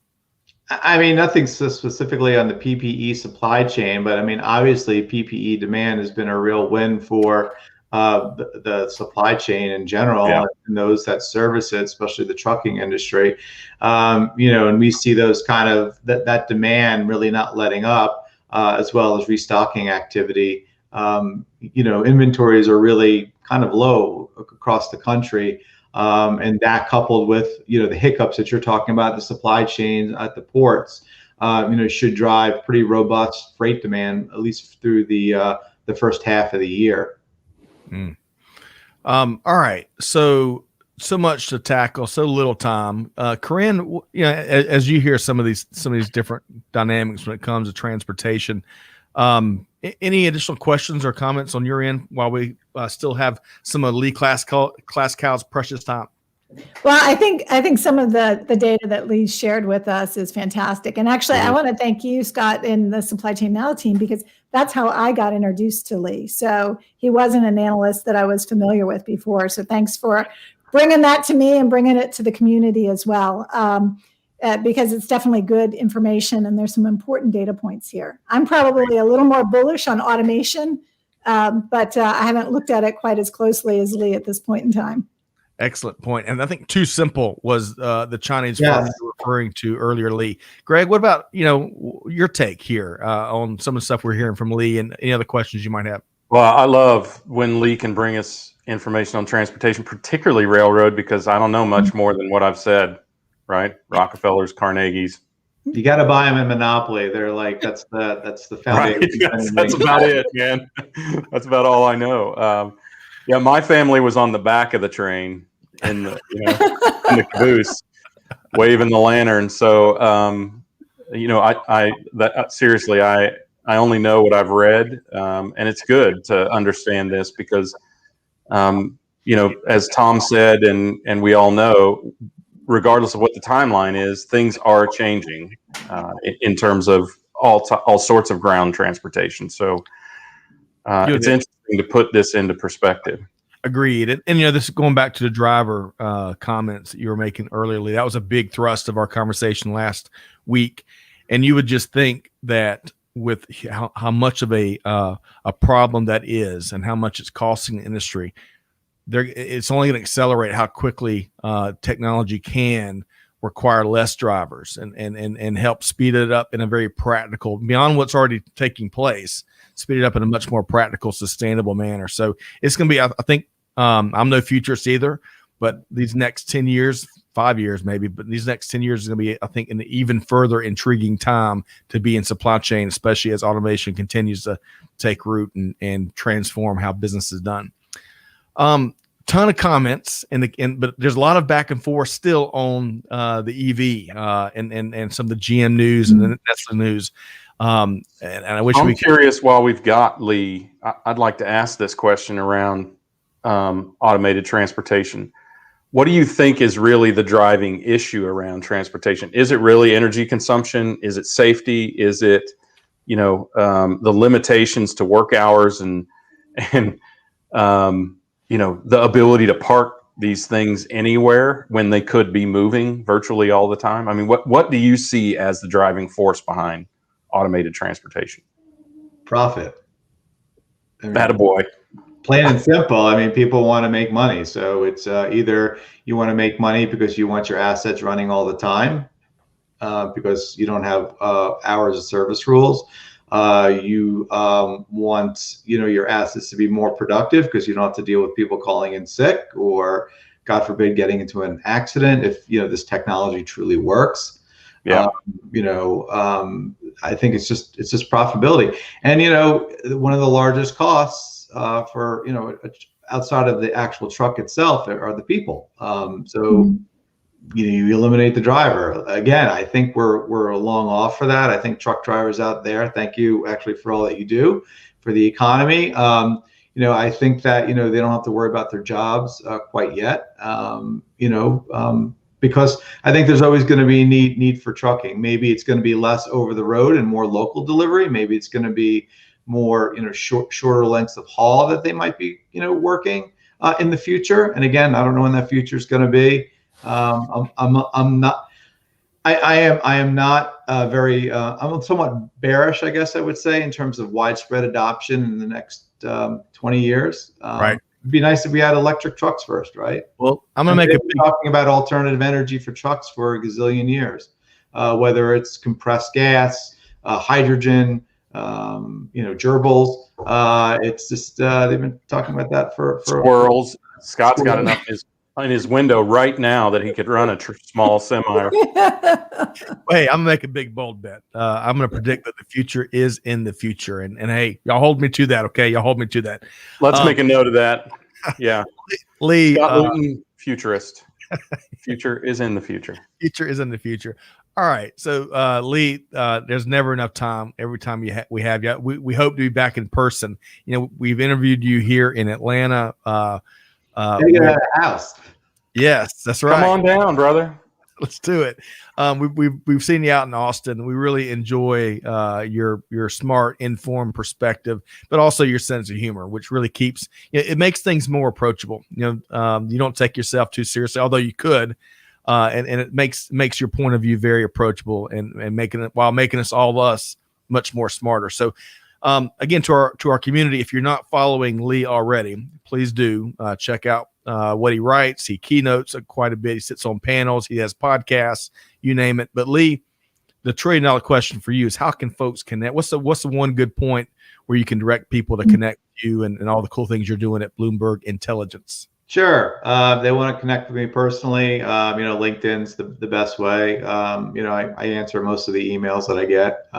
I mean, nothing so specifically on the PPE supply chain, but I mean, obviously PPE demand has been a real win for the supply chain in general and those that service it, especially the trucking industry. And we see those kind of that demand really not letting up. As well as restocking activity. Inventories are really kind of low across the country. And that coupled with, the hiccups that you're talking about, the supply chains at the ports, should drive pretty robust freight demand, at least through the first half of the year. All right. So much to tackle, so little time. Karin, as you hear some of these different dynamics when it comes to transportation, any additional questions or comments on your end while we still have some of Lee Klaskow's precious time? Well, I think some of the data that Lee shared with us is fantastic. And actually, I want to thank you, Scott, and the Supply Chain Now team, because that's how I got introduced to Lee. So he wasn't an analyst that I was familiar with before. So thanks for bringing that to me and bringing it to the community as well, because it's definitely good information and there's some important data points here. I'm probably a little more bullish on automation, but I haven't looked at it quite as closely as Lee at this point in time. Excellent point. And I think Too Simple was the Chinese firm you were referring to earlier, Lee. Greg, what about, your take here on some of the stuff we're hearing from Lee and any other questions you might have? Well, I love when Lee can bring us information on transportation, particularly railroad, because I don't know much more than what I've said, right? Rockefellers, Carnegies. You got to buy them in Monopoly. They're like, that's the foundation. Right. That's about it, man. That's about all I know. My family was on the back of the train in the, in the caboose, waving the lantern. So, seriously, I only know what I've read, and it's good to understand this because, as Tom said, and we all know, regardless of what the timeline is, things are changing in terms of all sorts of ground transportation. So it's interesting to put this into perspective. Agreed. And this is going back to the driver comments that you were making earlier, Lee. That was a big thrust of our conversation last week. And you would just think that with how much of a problem that is and how much it's costing the industry, it's only going to accelerate how quickly technology can require less drivers and help speed it up in a very practical, beyond what's already taking place, speed it up in a much more practical, sustainable manner. So it's going to be, I think, I'm no futurist either, but these next 10 years, 5 years maybe, but these next 10 years is going to be, I think, an even further intriguing time to be in supply chain, especially as automation continues to take root and transform how business is done. Ton of comments but there's a lot of back and forth still on the EV and some of the GM news and the Tesla news. And I wish I'm curious, while we've got Lee, I'd like to ask this question around automated transportation. What do you think is really the driving issue around transportation? Is it really energy consumption? Is it safety? Is it, the limitations to work hours and the ability to park these things anywhere when they could be moving virtually all the time? I mean, what do you see as the driving force behind automated transportation? Profit. Attaboy. Plain and simple. I mean, people want to make money. So it's either you want to make money because you want your assets running all the time because you don't have hours of service rules. You want, your assets to be more productive because you don't have to deal with people calling in sick or, God forbid, getting into an accident if, this technology truly works. Yeah. I think it's just profitability. And, one of the largest costs for, outside of the actual truck itself are the people. You eliminate the driver. Again, I think we're long off for that. I think truck drivers out there, thank you actually for all that you do for the economy. I think that, they don't have to worry about their jobs quite yet, because I think there's always going to be need for trucking. Maybe it's going to be less over the road and more local delivery. Maybe it's going to be more, shorter lengths of haul that they might be, working in the future. And again, I don't know when that future is going to be. I'm not I'm somewhat bearish, I guess I would say, in terms of widespread adoption in the next 20 years. Right. It'd be nice if we had electric trucks first, right? Well, I'm going to make talking about alternative energy for trucks for a gazillion years, whether it's compressed gas, hydrogen, gerbils. It's just they've been talking about that for squirrels. Scott's got enough in his window right now that he could run a small semi. Hey, I'm gonna make a big bold bet. I'm gonna predict that the future is in the future, and hey, y'all hold me to that, okay? Y'all hold me to that. Let's make a note of that. Yeah, Lee, Scott Luton, futurist. Future is in the future. Future is in the future. All right, so Lee, there's never enough time. Every time we have you, we hope to be back in person. We've interviewed you here in Atlanta. Get out of the house. Yes, that's right. Come on down, brother. Let's do it. We've seen you out in Austin. We really enjoy your smart, informed perspective, but also your sense of humor, which really keeps it makes things more approachable. You don't take yourself too seriously, although you could, and it makes your point of view very approachable and making us all us much more smarter. So. Again, to our community, if you're not following Lee already, please do check out what he writes. He keynotes quite a bit. He sits on panels. He has podcasts, you name it. But Lee, the $1 trillion question for you is, how can folks connect? What's the one good point where you can direct people to connect with you and all the cool things you're doing at Bloomberg Intelligence? Sure. They want to connect with me personally. LinkedIn's the best way. I answer most of the emails that I get.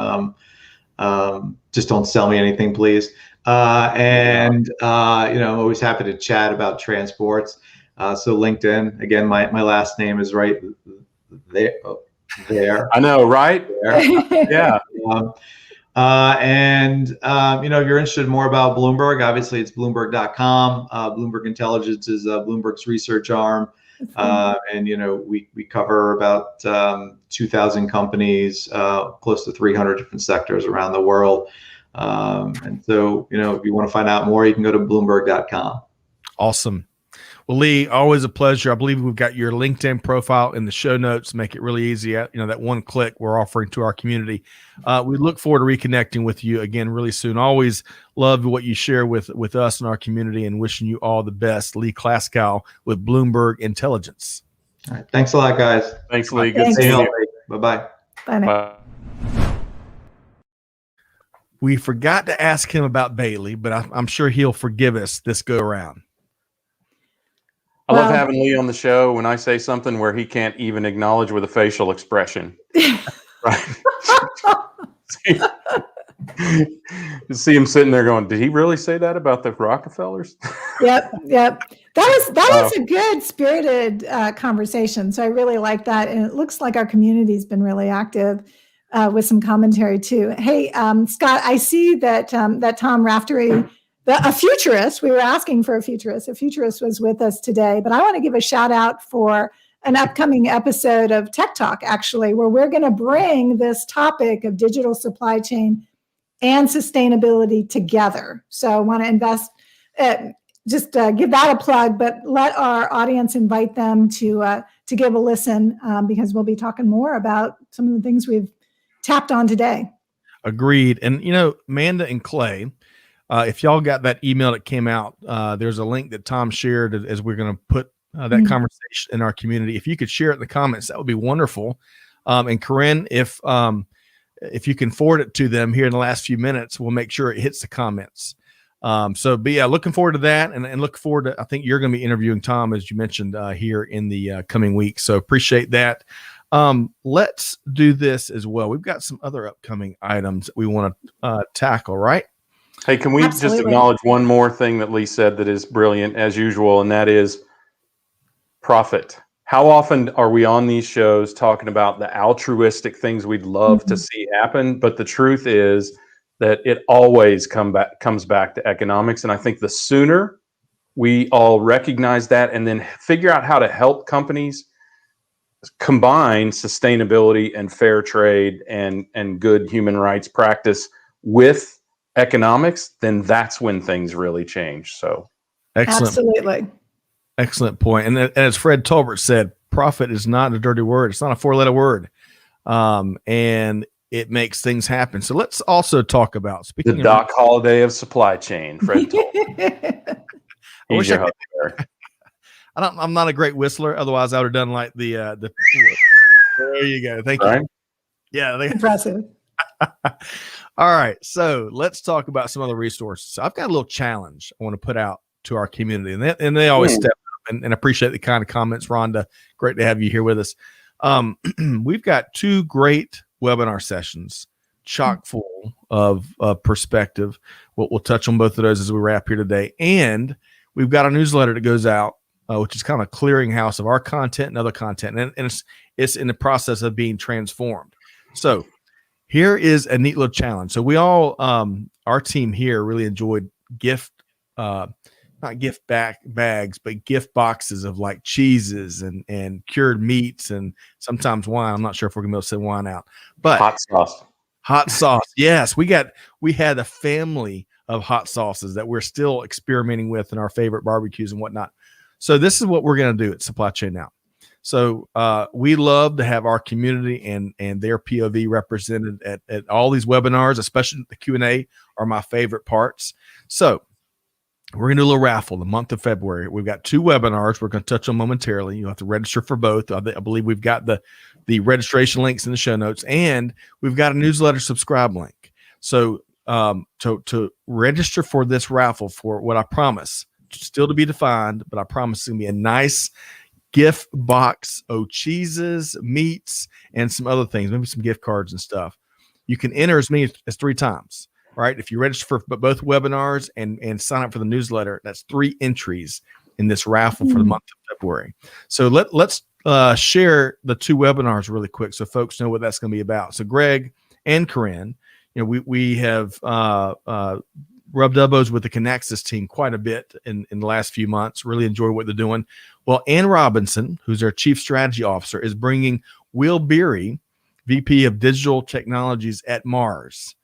Just don't sell me anything, please. I'm always happy to chat about transports. So LinkedIn, again, my last name is right there. I know, right? There. Yeah. If you're interested more about Bloomberg, obviously it's Bloomberg.com. Bloomberg Intelligence is Bloomberg's research arm. We cover about 2,000 companies, close to 300 different sectors around the world. If you want to find out more, you can go to Bloomberg.com. Awesome. Well, Lee, always a pleasure. I believe we've got your LinkedIn profile in the show notes. Make it really easy. That one click we're offering to our community. We look forward to reconnecting with you again really soon. Always love what you share with us and our community, and wishing you all the best. Lee Klaskow with Bloomberg Intelligence. All right. Thanks a lot, guys. Thanks, Lee. Good Good seeing you. Bye-bye. Bye now. Bye. We forgot to ask him about Bailey, but I'm sure he'll forgive us this go around. I love having Lee on the show when I say something where he can't even acknowledge with a facial expression. Right. See him sitting there going, did he really say that about the Rockefellers? Yep. That was a good spirited conversation. So I really like that. And it looks like our community's been really active with some commentary too. Hey, Scott, I see that that Tom Raftery, a futurist, we were asking for a futurist was with us today, but I want to give a shout out for an upcoming episode of Tech Talk, actually, where we're going to bring this topic of digital supply chain and sustainability together. So I want to give that a plug, but let our audience invite them to give a listen because we'll be talking more about some of the things we've tapped on today. Agreed. And, Amanda and Clay, if y'all got that email that came out, there's a link that Tom shared as we're going to put that conversation in our community. If you could share it in the comments, that would be wonderful. And Karin, if you can forward it to them here in the last few minutes, we'll make sure it hits the comments. Looking forward to that, and look forward to, I think you're going to be interviewing Tom, as you mentioned, here in the coming week. So appreciate that. Let's do this as well. We've got some other upcoming items that we want to tackle, right? Hey, can we just acknowledge one more thing that Lee said that is brilliant as usual, and that is profit. How often are we on these shows talking about the altruistic things we'd love to see happen? But the truth is that it always comes back to economics. And I think the sooner we all recognize that and then figure out how to help companies combine sustainability and fair trade and good human rights practice with economics, then that's when things really change. So excellent. Absolutely. Excellent point. And as Fred Tolbert said, profit is not a dirty word. It's not a 4-letter word. And it makes things happen. So let's also talk about the Doc Holliday of supply chain, Fred Tolbert. He's your host there. I'm not a great whistler. Otherwise, I would have done like the. There you go. Thank you. Yeah, impressive. All right, so let's talk about some other resources. So I've got a little challenge I want to put out to our community, and they always step up and appreciate the kind of comments. Rhonda, great to have you here with us. We've got 2 great webinar sessions, chock full of perspective. We'll touch on both of those as we wrap here today, and we've got a newsletter that goes out, which is kind of a clearinghouse of our content and other content, and it's in the process of being transformed. So here is a neat little challenge. So we all, our team here really enjoyed not gift bags, but gift boxes of like cheeses and cured meats and sometimes wine. I'm not sure if we're gonna be able to send wine out, but hot sauce. Yes, we had a family of hot sauces that we're still experimenting with in our favorite barbecues and whatnot. So this is what we're going to do at Supply Chain Now. So we love to have our community and their POV represented at all these webinars, especially the Q&A are my favorite parts. So we're going to do a little raffle the month of February. We've got 2 webinars we're going to touch on momentarily. You have to register for both. I believe we've got the registration links in the show notes, and we've got a newsletter subscribe link. So to register for this raffle for what I promise, still to be defined, but I promise it's going to be a nice gift box of cheeses, meats, and some other things, maybe some gift cards and stuff. You can enter as many as 3 times, right? If you register for both webinars and sign up for the newsletter, that's 3 entries in this raffle for the month of February. So let's share the 2 webinars really quick so folks know what that's going to be about. So Greg and Karin, we have rubbed elbows with the Kinaxis team quite a bit in the last few months. Really enjoy what they're doing. Well, Ann Robinson, who's our Chief Strategy Officer, is bringing Will Beery, VP of Digital Technologies at Mars.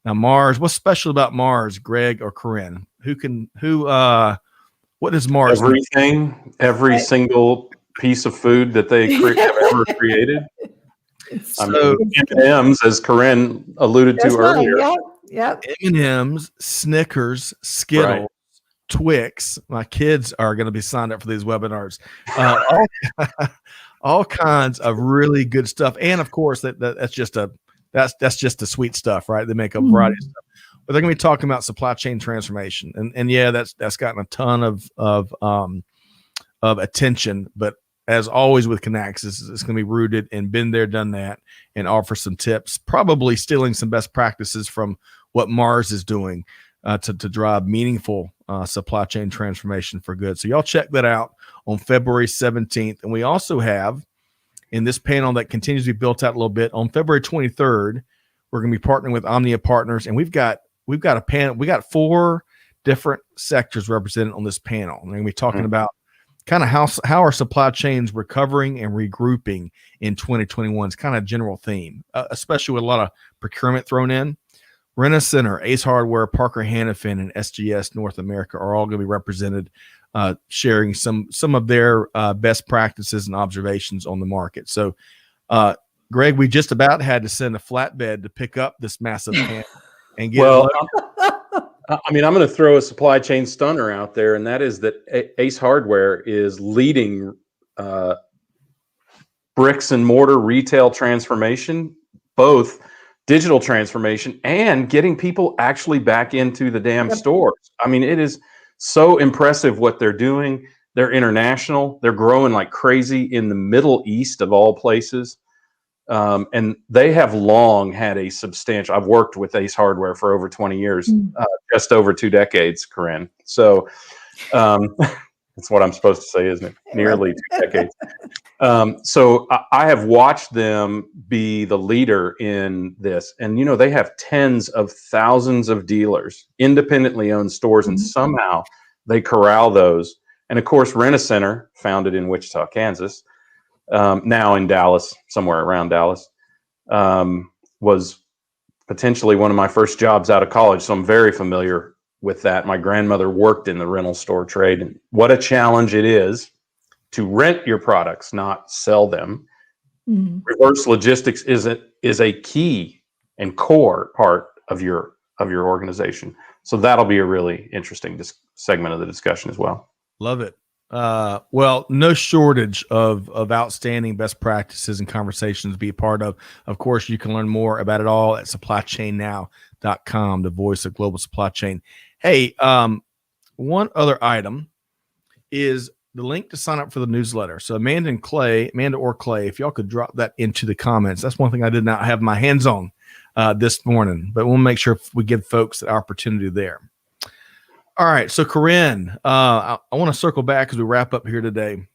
Now, Mars, what's special about Mars, Greg or Karin? Who What does Mars mean? Everything, every single piece of food that they have ever created. M&Ms, as Karin alluded to earlier. Yep. M&Ms, Snickers, Skittles, Right. Twix. My kids are going to be signed up for these webinars. All kinds of really good stuff, and of course that's just the sweet stuff, right? They make a variety of stuff, but they're going to be talking about supply chain transformation, and yeah, that's gotten a ton of attention. But as always with Kinaxis, it's going to be rooted in been there, done that, and offer some tips, probably stealing some best practices from what Mars is doing to drive meaningful supply chain transformation for good. So y'all check that out on February 17th. And we also have in this panel that continues to be built out a little bit on February 23rd, we're going to be partnering with Omnia Partners, and we've got a panel. We got 4 different sectors represented on this panel. And we're going to be talking about kind of how are supply chains recovering and regrouping in 2021. It's kind of a general theme, especially with a lot of procurement thrown in. Rent-A-Center, Ace Hardware, Parker Hannifin, and SGS North America are all going to be represented, sharing some of their best practices and observations on the market. So, Greg, we just about had to send a flatbed to pick up this massive can and get it. I'm going to throw a supply chain stunner out there, and that is that Ace Hardware is leading bricks and mortar retail transformation, both digital transformation and getting people actually back into the damn stores. I mean, it is so impressive what they're doing. They're international. They're growing like crazy in the Middle East of all places. And they have long had a substantial, I've worked with Ace Hardware for over 20 years, just over 2 decades, Karin. So that's what I'm supposed to say, isn't it? Nearly 2 decades. So I have watched them be the leader in this. And, they have tens of thousands of dealers, independently owned stores, and somehow they corral those. And, of course, Rent-A-Center, founded in Wichita, Kansas, now in Dallas, somewhere around Dallas, was potentially one of my first jobs out of college. So I'm very familiar with that. My grandmother worked in the rental store trade, and what a challenge it is to rent your products, not sell them. Reverse logistics is a key and core part of your organization. So that'll be a really interesting segment of the discussion as well. Love it. Well, no shortage of outstanding best practices and conversations to be a part of. Of course, you can learn more about it all at supplychainnow.com, the voice of global supply chain. Hey, one other item is the link to sign up for the newsletter. So Amanda or Clay, if y'all could drop that into the comments. That's one thing I did not have my hands on this morning, but we'll make sure we give folks the opportunity there. All right. So Karin, I want to circle back as we wrap up here today.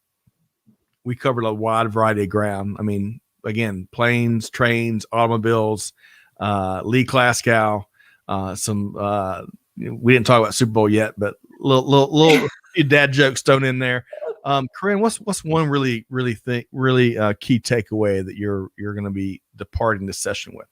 We covered a wide variety of ground. I mean, again, planes, trains, automobiles, Lee Klaskow, we didn't talk about Super Bowl yet, but little dad jokes thrown in there. Karin, what's one really key takeaway that you're going to be departing this session with?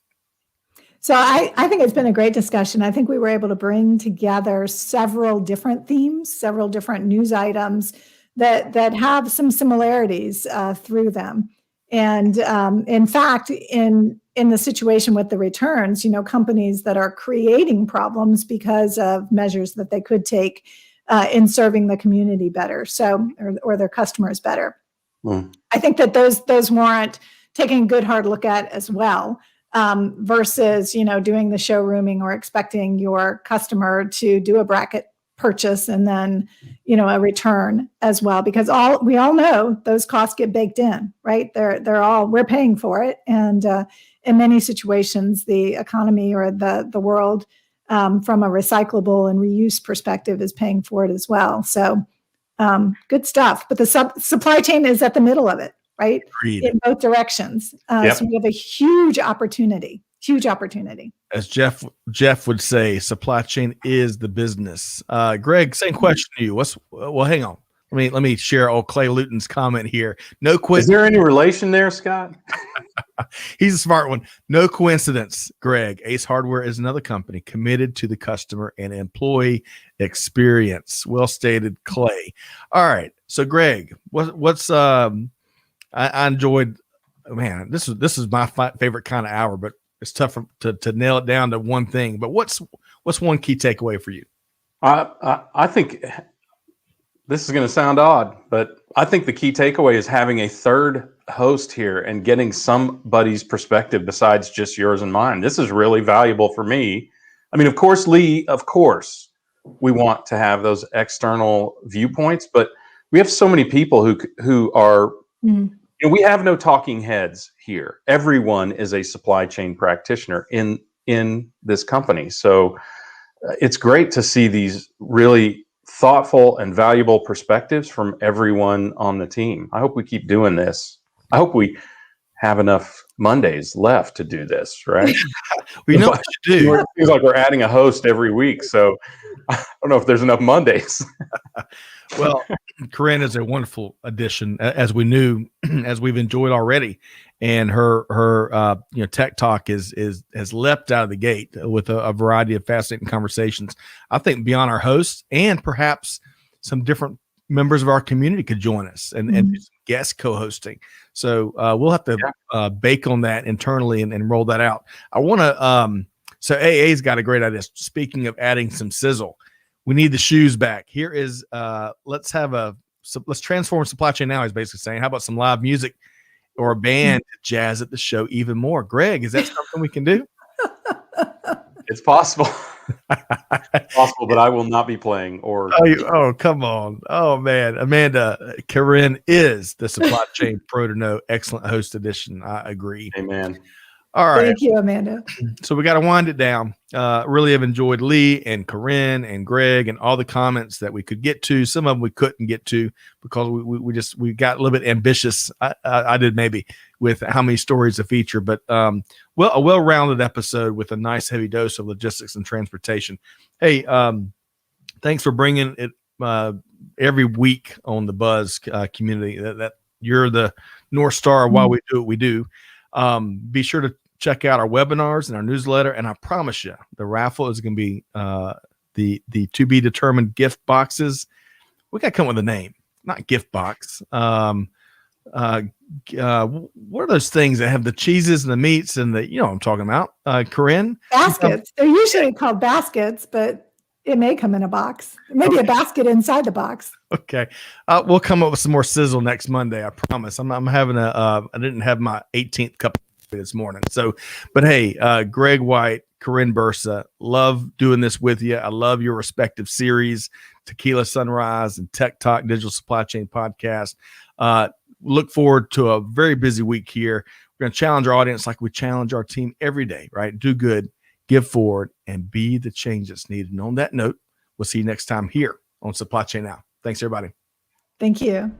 So I think it's been a great discussion. I think we were able to bring together several different themes, several different news items that have some similarities through them. And in fact, in the situation with the returns, companies that are creating problems because of measures that they could take in serving the community better, or their customers better. I think that those warrant taking a good hard look at as well. Versus, doing the showrooming or expecting your customer to do a bracket purchase and then, a return as well, because we all know those costs get baked in, right? We're paying for it. And, in many situations, the economy or the world, from a recyclable and reuse perspective is paying for it as well. So, good stuff, but the supply chain is at the middle of it. Right? Agreed. In both directions. So we have a huge opportunity. As Jeff would say, supply chain is the business. Greg, same question to you. Hang on. Let me share old Clay Luton's comment here. No quit. Is there any relation there, Scott? He's a smart one. No coincidence, Greg. Ace Hardware is another company committed to the customer and employee experience. Well stated, Clay. All right. So, Greg, what's I enjoyed. Man, this is my favorite kind of hour, but it's tough to nail it down to one thing. But what's one key takeaway for you? I think this is going to sound odd, but I think the key takeaway is having a third host here and getting somebody's perspective besides just yours and mine. This is really valuable for me. I mean, of course, Lee, we want to have those external viewpoints, but we have so many people who are, we have no talking heads here. Everyone is a supply chain practitioner in this company. So it's great to see these really thoughtful and valuable perspectives from everyone on the team. I hope we keep doing this. I hope we have enough Mondays left to do this, right? We know what you do. It feels like we're adding a host every week, so I don't know if there's enough Mondays. Well, Karin is a wonderful addition, as we knew, as we've enjoyed already, and her tech talk has leapt out of the gate with a variety of fascinating conversations. I think beyond our hosts, and perhaps some different members of our community could join us and do some guest co-hosting. So we'll have to bake on that internally and roll that out. I want to. So AA's got a great idea. Speaking of adding some sizzle. We need the shoes back. Here is let's transform supply chain now. He's basically saying, how about some live music or a band to jazz at the show even more? Greg, is that something we can do? It's possible. It's possible, but I will not be playing or oh, come on. Oh man. Amanda, Karin is the supply chain pro to know. Excellent host edition. I agree. Amen. All right. Thank you, Amanda. So we got to wind it down. Really have enjoyed Lee and Karin and Greg and all the comments that we could get to. Some of them we couldn't get to because we got a little bit ambitious. I did maybe with how many stories to feature, but a well-rounded episode with a nice heavy dose of logistics and transportation. Hey, thanks for bringing it every week on the Buzz community. That you're the North Star while we do what we do. Be sure to check out our webinars and our newsletter. And I promise you, the raffle is going to be the to be determined gift boxes. We got to come up with a name, not gift box. What are those things that have the cheeses and the meats and the, what I'm talking about? Karin? Baskets. They're usually called baskets, but it may come in a box. Maybe a basket inside the box. Okay. We'll come up with some more sizzle next Monday. I promise. I'm having I didn't have my 18th cup this morning. So, but hey, Greg White, Karin Bursa, love doing this with you. I love your respective series, Tequila Sunrise and Tech Talk Digital Supply Chain Podcast. Look forward to a very busy week here. We're going to challenge our audience like we challenge our team every day, right? Do good, give forward, and be the change that's needed. And on that note, we'll see you next time here on Supply Chain Now. Thanks, everybody. Thank you.